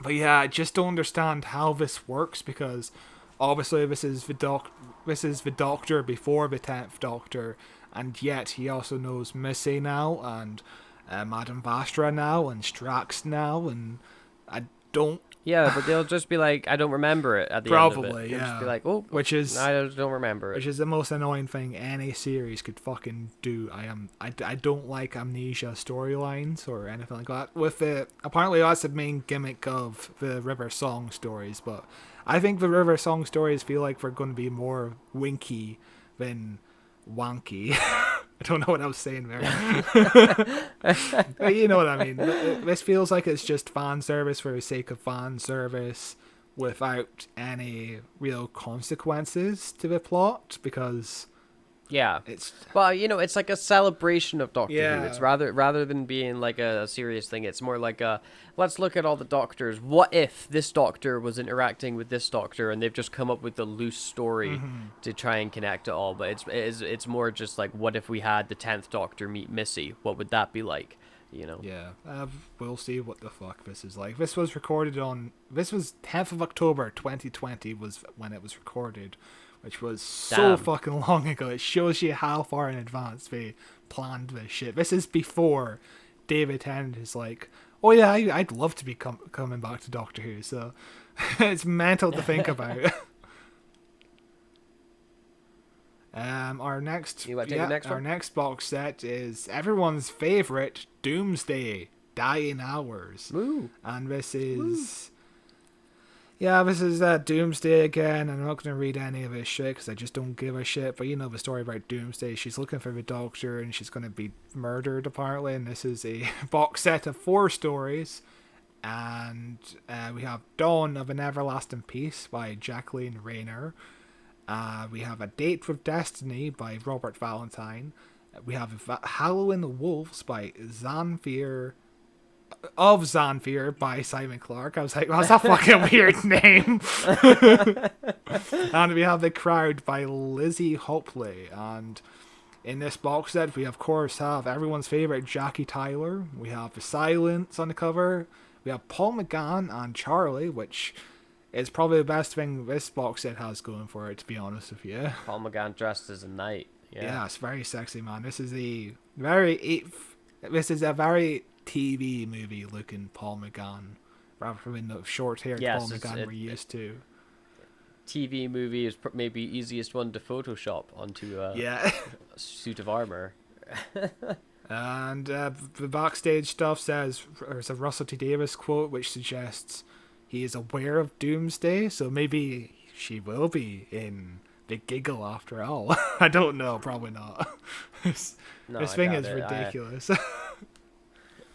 But yeah, I just don't understand how this works because obviously this is the Doctor before the 10th Doctor, and yet he also knows Missy now and Madame Vastra now and Strax now, and I don't. Yeah, but they'll just be like, I don't remember it at the end of Probably, it. They'll yeah. just be like, oh, Which is I don't remember it. Which is the most annoying thing any series could fucking do. I don't like amnesia storylines or anything like that. With it, apparently that's the main gimmick of the River Song stories, but I think the River Song stories feel like they're going to be more winky than wanky. I don't know what I was saying there. But you know what I mean. This feels like it's just fan service for the sake of fan service, without any real consequences to the plot, because Yeah. it's Well, it's like a celebration of Doctor Who. Yeah. It's rather than being like a serious thing, it's more like a let's look at all the doctors. What if this doctor was interacting with this doctor and they've just come up with a loose story to try and connect it all, but it's more just like what if we had the 10th Doctor meet Missy? What would that be like? yeah. We'll see what the fuck this is like. This was 10th of October 2020 was when it was recorded, which was so Damn. fucking long ago. It shows you how far in advance they planned this shit. This is before David Tennant is like, oh yeah, I'd love to be coming back to Doctor Who, so it's mental to think about. Our next You wanna take the next our one? next box set is everyone's favorite Doomsday Dying Hours. Woo. And this is Doomsday again, and I'm not going to read any of this shit because I just don't give a shit, but you know the story about Doomsday. She's looking for the Doctor and she's going to be murdered apparently, and this is a box set of 4 stories. And we have Dawn of an Everlasting Peace by Jacqueline Rayner. We have A Date with Destiny by Robert Valentine. We have Halloween the Wolves by Zanfir by Simon Clarke. I was like, well, that's a fucking weird name. And we have The Crowd by Lizzie Hopley. And in this box set, we of course have everyone's favorite Jackie Tyler. We have The Silence on the cover. We have Paul McGann and Charlie, which is probably the best thing this box set has going for it, to be honest with you. Paul McGann dressed as a knight. Yeah, it's very sexy, man. This is a very TV movie looking Paul McGann, rather than the short-haired Paul McGann we're used to. TV movie is maybe easiest one to Photoshop onto Yeah. a suit of armor. And the backstage stuff says, there's a Russell T Davies quote which suggests he is aware of Doomsday, so maybe she will be in the Giggle after all. I don't know, probably not. This thing is ridiculous.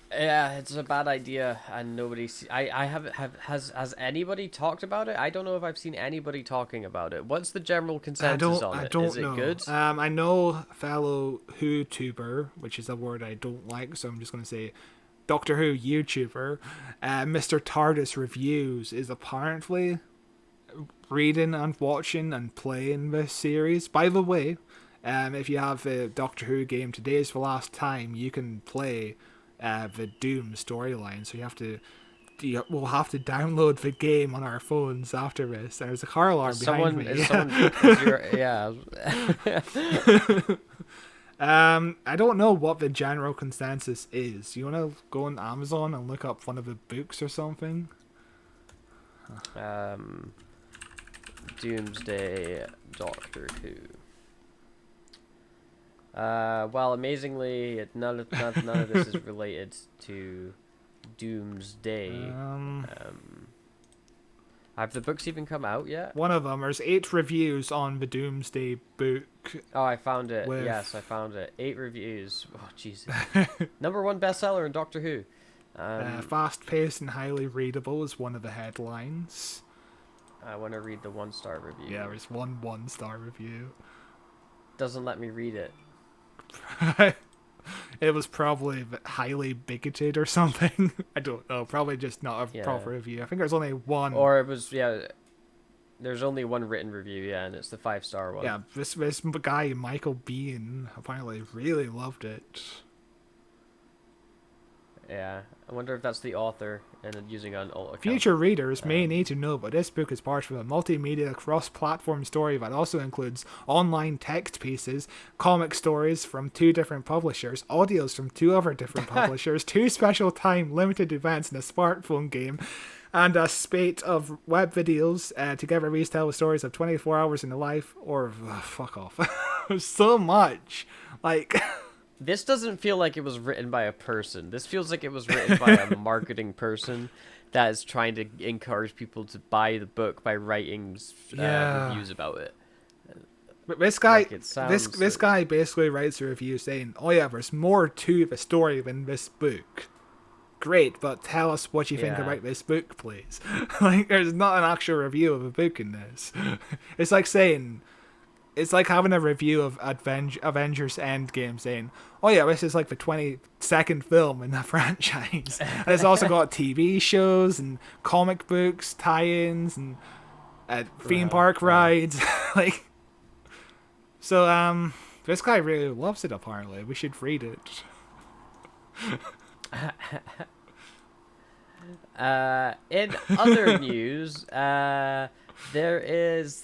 Yeah, it's a bad idea, and nobody. Has anybody talked about it? I don't know if I've seen anybody talking about it. What's the general consensus on it? I don't Is it know. good? I know fellow Who-tuber, which is a word I don't like, so I'm just going to say Doctor Who YouTuber, Mr. TARDIS Reviews is apparently reading and watching and playing this series. By the way, if you have the Doctor Who game, today's the last time you can play the Doom storyline, so we'll have to download the game on our phones after this. There's a car alarm behind me. Yeah. I don't know what the general consensus is. You want to go on Amazon and look up one of the books or something? Doomsday Doctor Who. Well, amazingly, none of this is related to Doomsday. Have the books even come out yet? One of them, there's 8 reviews on the Doomsday book. Oh, I found it. With... Yes, I found it. 8 reviews. Oh, Jesus. #1 bestseller in Doctor Who. Fast-paced and highly readable is one of the headlines. I want to read the 1-star review. Yeah, there's one 1-star review. Doesn't let me read it. It was probably highly bigoted or something. I don't know. Probably just not a proper review. I think there's only one. Or it was, there's only one written review, yeah, and it's the 5-star one. Yeah, this guy, Michael Bean, apparently really loved it. Yeah, I wonder if that's the author and using an alt account. Future readers may need to know, but this book is part of a multimedia cross-platform story that also includes online text pieces, comic stories from 2 different publishers, audios from 2 other different publishers, 2 special time limited events in a smartphone game, and a spate of web videos. Together these tell the stories of 24 hours in the life, or fuck off. So much. Like... This doesn't feel like it was written by a person. This feels like it was written by a marketing person that is trying to encourage people to buy the book by writing reviews about it. But this guy, like this guy basically writes a review saying, "Oh yeah, there's more to the story than this book. Great, but tell us what you think about this book, please." Like, there's not an actual review of a book in this. It's like saying. It's like having a review of Avengers Endgame saying, "Oh yeah, this is like the 22nd film in the franchise." And it's also got TV shows and comic books, tie-ins, and theme park rides. Like, so this guy really loves it. Apparently, we should read it. In other news, there is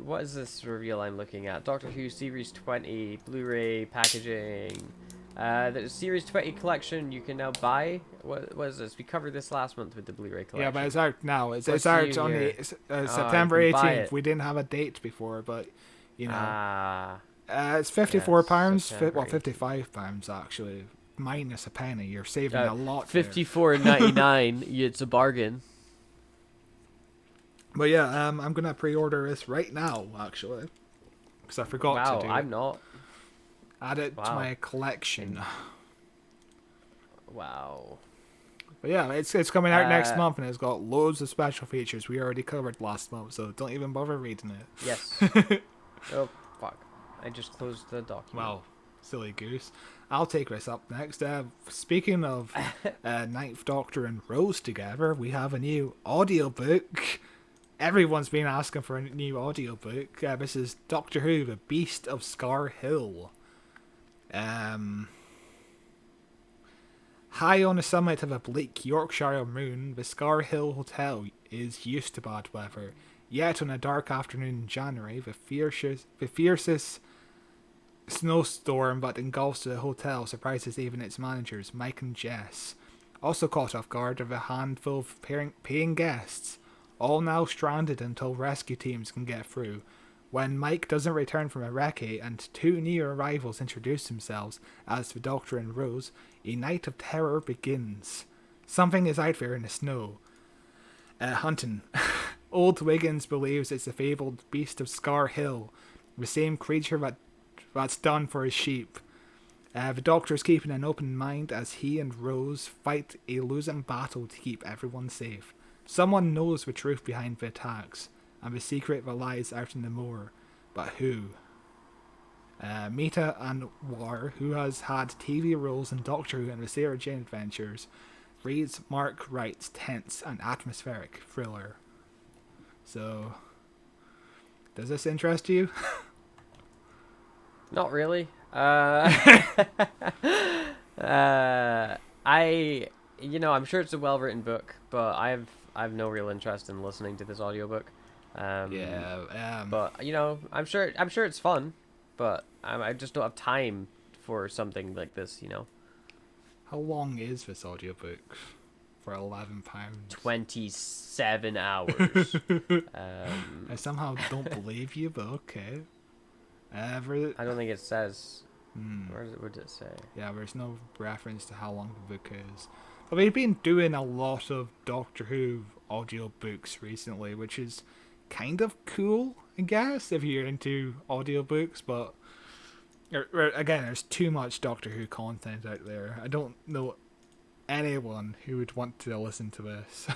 what is this reveal I'm looking at? Doctor Who Series 20 Blu-ray packaging. The Series 20 collection you can now buy. What is this? We covered this last month with the Blu-ray collection. Yeah, but it's out now. It's out on September 18th. We didn't have a date before, but you know, it's £54. Well, £55 actually, minus a penny. You're saving a lot. $54.99. It's a bargain. But yeah, I'm gonna pre-order this right now, actually, because I forgot to do. Wow, I'm not. Add it to my collection. Wow. But yeah, it's coming out next month, and it's got loads of special features we already covered last month, so don't even bother reading it. Yes. Oh fuck! I just closed the document. Wow, silly goose. I'll take this up next. Speaking of Ninth Doctor and Rose together, we have a new audiobook. Everyone's been asking for a new audiobook. This is Doctor Who, The Beast of Scar Hill. High on the summit of a bleak Yorkshire moon, the Scar Hill Hotel is used to bad weather. Yet on a dark afternoon in January, the fiercest snowstorm that engulfs the hotel surprises even its managers, Mike and Jess. Also caught off guard are a handful of paying guests, all now stranded until rescue teams can get through. When Mike doesn't return from a recce and 2 new arrivals introduce themselves as the Doctor and Rose, a night of terror begins. Something is out there in the snow. Hunting. Old Wiggins believes it's the fabled Beast of Scar Hill, the same creature that's done for his sheep. The Doctor's keeping an open mind as he and Rose fight a losing battle to keep everyone safe. Someone knows the truth behind the attacks, and the secret that lies out in the moor. But who? Mita Anwar, who has had TV roles in Doctor Who and the Sarah Jane Adventures, reads Mark Wright's tense and atmospheric thriller. So, does this interest you? Not really. I'm sure it's a well-written book, but I've no real interest in listening to this audiobook. But I'm sure it's fun, but I just don't have time for something like this. How long is this audiobook? For £11. 27 hours. I somehow don't believe you, but okay. I don't think it says. Where would it say? Yeah, there's no reference to how long the book is. But we've been doing a lot of Doctor Who audiobooks recently, which is kind of cool, I guess, if you're into audiobooks, but again, there's too much Doctor Who content out there. I don't know anyone who would want to listen to this.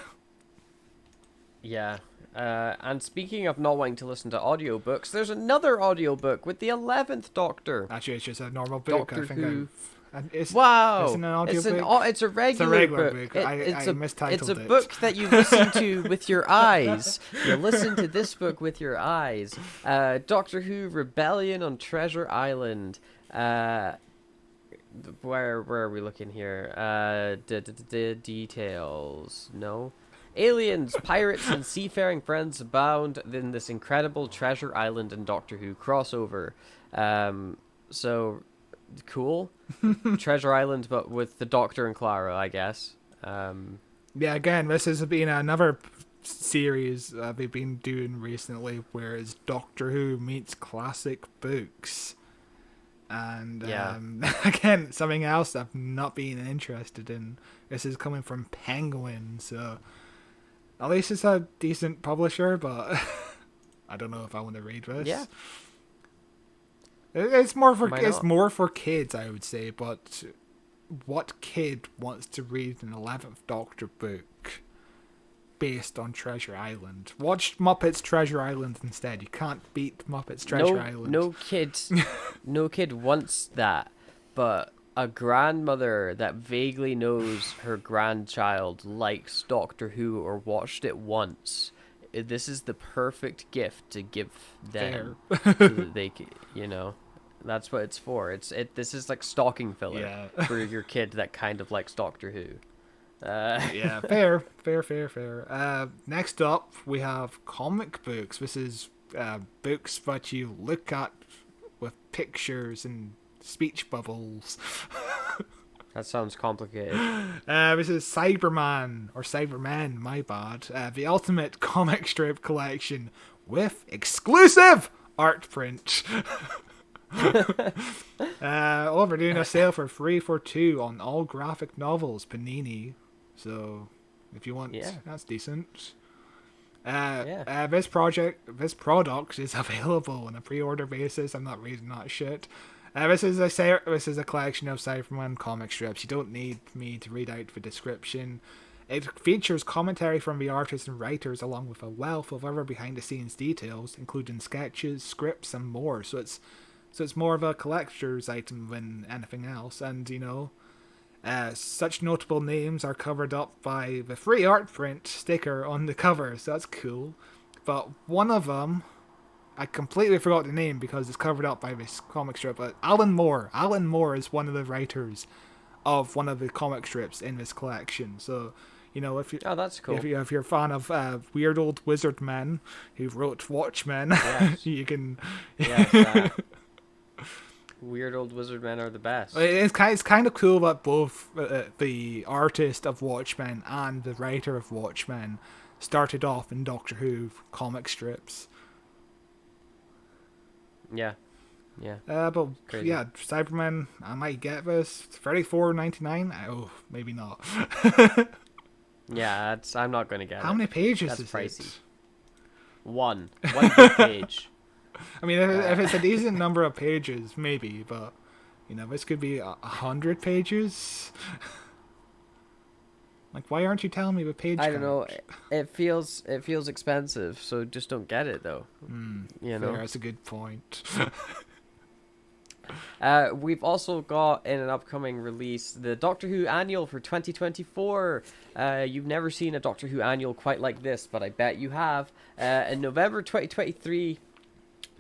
Yeah. And speaking of not wanting to listen to audiobooks, there's another audiobook with the 11th Doctor. Actually, it's just a normal book. Doctor I think Who. Wow! It's an audiobook. It's a regular book. I mistitled it's a book that you listen to with your eyes. You listen to this book with your eyes. Doctor Who: Rebellion on Treasure Island. Where are we looking here? Details. No. Aliens, pirates, and seafaring friends abound in this incredible Treasure Island and Doctor Who crossover. So cool. Treasure Island, but with the Doctor and Clara, I guess. Yeah, again, this has been another series they've been doing recently, where it's Doctor Who meets classic books. And again, something else I've not been interested in. This is coming from Penguin, so at least it's a decent publisher, but I don't know if I want to read this. Yeah. It's more for kids, I would say, but what kid wants to read an 11th Doctor book based on Treasure Island? Watch Muppets Treasure Island instead. You can't beat Muppets Treasure Island. No kid wants that, but a grandmother that vaguely knows her grandchild likes Doctor Who or watched it once. This is the perfect gift to give them, so that they, that's what it's for. This is like stocking filler for your kid that kind of likes Doctor Who. Yeah, fair. Next up, we have comic books. This is books that you look at with pictures and speech bubbles. That sounds complicated. This is Cyberman, or Cybermen, my bad. The ultimate comic strip collection with exclusive art print. We're doing a sale for 3 for 2 on all graphic novels, Panini. So, if you want, that's decent. This product is available on a pre-order basis. I'm not reading that shit. This is a collection of Cyberman comic strips. You don't need me to read out the description. It features commentary from the artists and writers, along with a wealth of other behind-the-scenes details, including sketches, scripts, and more. So it's more of a collector's item than anything else. And such notable names are covered up by the free art print sticker on the cover. So that's cool. But one of them, I completely forgot the name because it's covered up by this comic strip, but Alan Moore. Alan Moore is one of the writers of one of the comic strips in this collection. So, if you that's cool. If you're a fan of weird old wizard men who wrote Watchmen, you can. Yes, weird old wizard men are the best. It's kind of cool that both the artist of Watchmen and the writer of Watchmen started off in Doctor Who comic strips. Yeah. But crazy. yeah, Cybermen, I might get this. It's $34.99. Oh, maybe not. Yeah, I'm not going to get it. How many pages That's is pricey. it? One big page. I mean, if it's a decent number of pages, maybe, but this could be 100 pages. Like, why aren't you telling me the page count? I don't know. It feels expensive, so just don't get it though. Fair, that's a good point. We've also got in an upcoming release the Doctor Who annual for 2024. You've never seen a Doctor Who annual quite like this, but I bet you have. In November 2023,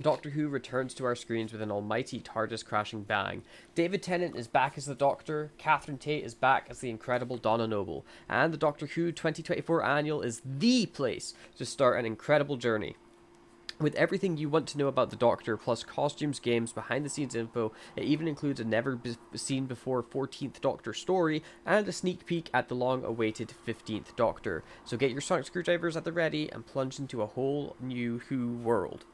Doctor Who returns to our screens with an almighty TARDIS crashing bang. David Tennant is back as the Doctor, Catherine Tate is back as the incredible Donna Noble, and the Doctor Who 2024 annual is the place to start an incredible journey. With everything you want to know about the Doctor, plus costumes, games, behind-the-scenes info, it even includes a never-seen-before 14th Doctor story, and a sneak peek at the long-awaited 15th Doctor. So get your sonic screwdrivers at the ready, and plunge into a whole new Who world.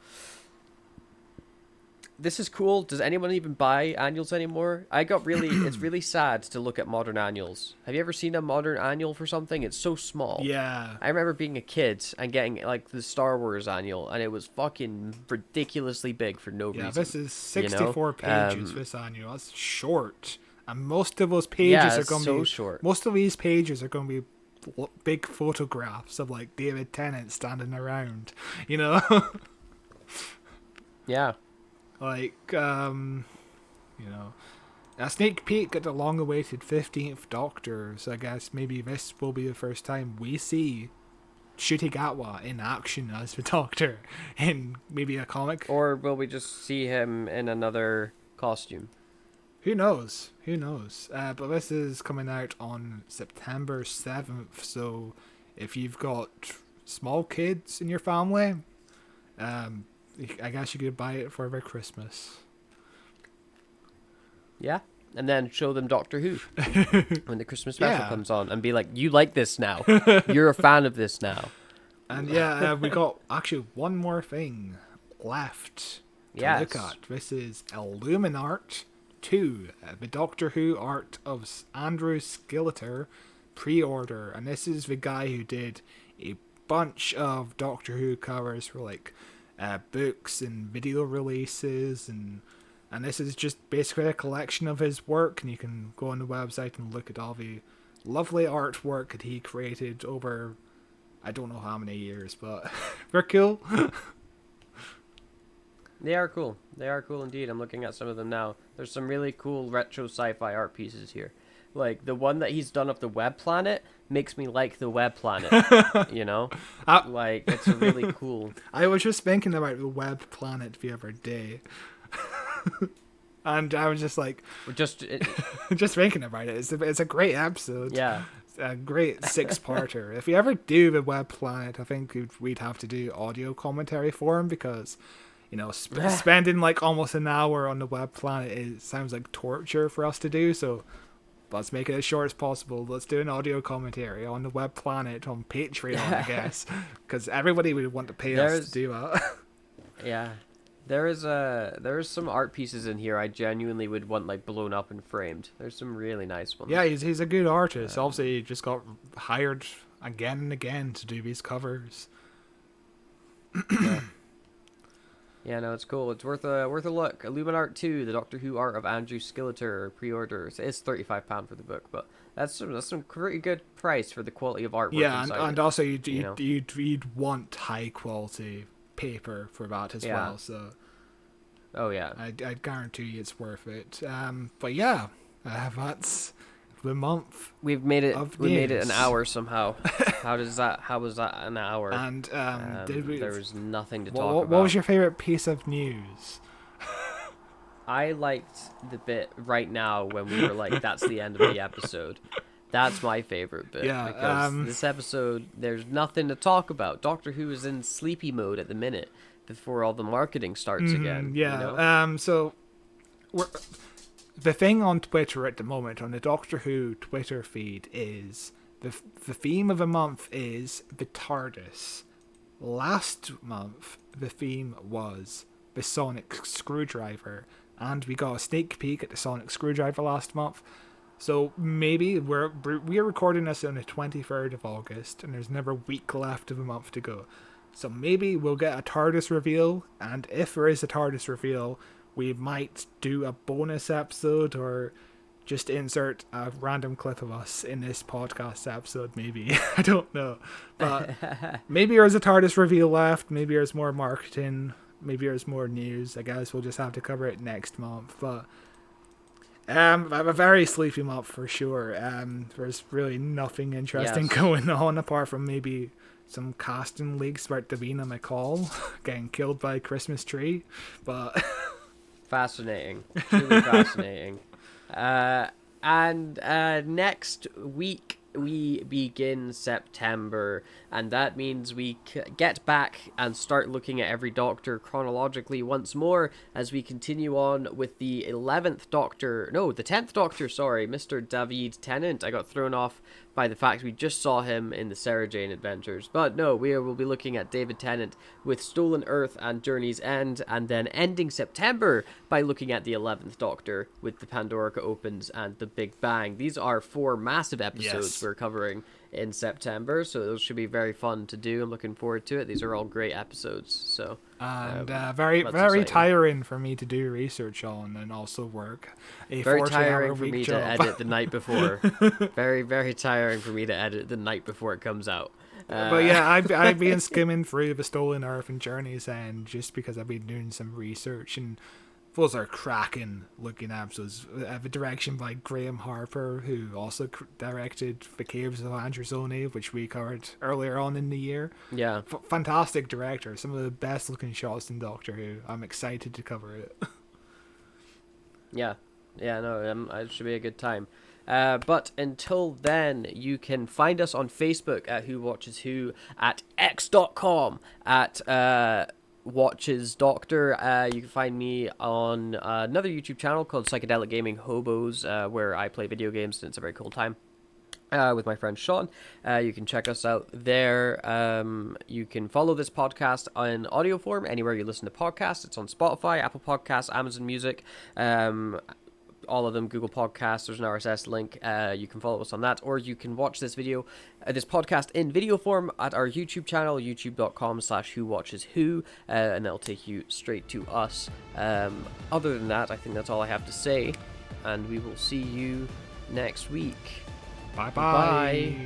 this is cool. Does anyone even buy annuals anymore? It's really sad to look at modern annuals. Have you ever seen a modern annual for something? It's so small. Yeah. I remember being a kid and getting like the Star Wars annual, and it was fucking ridiculously big for no reason. Yeah, this is 64 pages, this annual. That's short. And most of those Yeah, pages are it's going to so be... short. Most of these pages are going to be big photographs of, like, David Tennant standing around, you know? Yeah. Like, you know... A sneak peek at the long-awaited 15th Doctor, so I guess maybe this will be the first time we see Shutigatwa in action as the Doctor in maybe a comic. Or will we just see him in another costume? Who knows? Who knows? But this is coming out on September 7th, so if you've got small kids in your family, I guess you could buy it for their Christmas. Yeah. And then show them Doctor Who when the Christmas special comes on and be like, you like this now. You're a fan of this now. And we got actually one more thing left to look at. This is Illuminart 2, the Doctor Who art of Andrew Skilleter pre-order. And this is the guy who did a bunch of Doctor Who covers for like books and video releases, and this is just basically a collection of his work, and you can go on the website and look at all the lovely artwork that he created over I don't know how many years, but they're cool. They are cool. They are cool indeed. I'm looking at some of them now. There's some really cool retro sci-fi art pieces here. Like, the one that he's done of the Web Planet makes me like the Web Planet, you know? Like, it's really cool. I was just thinking about the Web Planet the other day. And I was just like... just thinking about it. It's a great episode. Yeah. It's a great 6-parter. If we ever do the Web Planet, I think we'd have to do audio commentary for him, because... You know, spending like almost an hour on the Web Planet, it sounds like torture for us to do, so let's make it as short as possible. Let's do an audio commentary on the Web Planet on Patreon, I guess, because everybody would want to pay us to do that. Yeah. There is some art pieces in here I genuinely would want like blown up and framed. There's some really nice ones. Yeah, he's a good artist. Obviously, he just got hired again and again to do these covers. Yeah. Yeah, no, it's cool. It's worth a look. Illuminart 2, the Doctor Who art of Andrew Skilleter pre-order. It's £35 for the book, but that's some pretty good price for the quality of artwork. Yeah, and also you'd want high quality paper for that as well. So, oh yeah, I'd guarantee you it's worth it. But yeah, that's the month. We made it an hour somehow. How was that an hour? And there was nothing to talk about. What was your favorite piece of news? I liked the bit right now when we were like, that's the end of the episode. That's my favorite bit. Yeah, because this episode, there's nothing to talk about. Doctor Who is in sleepy mode at the minute before all the marketing starts again. Yeah. You know? So the thing on Twitter at the moment, on the Doctor Who Twitter feed, is the theme of the month is the TARDIS. Last month, the theme was the sonic screwdriver, and we got a sneak peek at the sonic screwdriver last month. So maybe we're recording this on the 23rd of August, and there's another week left of the month to go. So maybe we'll get a TARDIS reveal, and if there is a TARDIS reveal, we might do a bonus episode or just insert a random clip of us in this podcast episode, maybe. I don't know. But maybe there's a TARDIS reveal left. Maybe there's more marketing. Maybe there's more news. I guess we'll just have to cover it next month. But I have a very sleepy month for sure. There's really nothing interesting going on apart from maybe some casting leaks about Davina McCall getting killed by a Christmas tree. But... Fascinating. Truly fascinating. And next week we begin September, and that means we get back and start looking at every Doctor chronologically once more as we continue on with the 10th Doctor, sorry, Mr. David Tennant. I got thrown off by the fact we just saw him in the Sarah Jane Adventures. But no, we will be looking at David Tennant with Stolen Earth and Journey's End, and then ending September by looking at the 11th Doctor with the Pandorica Opens and the Big Bang. These are 4 massive episodes we're covering in September, so those should be very fun to do. I'm looking forward to it. These are all great episodes, so and very exciting. tiring for me to do research on and also work a very 40-hour tiring for week me job. to edit the night before. Very tiring for me to edit the night before it comes out. But yeah, I've been skimming through the Stolen Earth and Journey's End just because I've been doing some research, and those are cracking looking episodes. The direction by Graham Harper, who also directed The Caves of Androzoni, which we covered earlier on in the year. Yeah. Fantastic director. Some of the best looking shots in Doctor Who. I'm excited to cover it. Yeah, no, it should be a good time. But until then, you can find us on Facebook at Who Watches Who, at x.com, at Watches Doctor. You can find me on another YouTube channel called Psychedelic Gaming Hobos, where I play video games, and it's a very cool time. With my friend Sean. You can check us out there. You can follow this podcast in audio form anywhere you listen to podcasts. It's on Spotify, Apple Podcasts, Amazon Music, all of them, Google Podcasts. There's an RSS link. You can follow us on that, or you can watch this podcast in video form at our YouTube channel, youtube.com/whowatcheswho, and that'll take you straight to us. Other than that, I think that's all I have to say, and we will see you next week. Bye.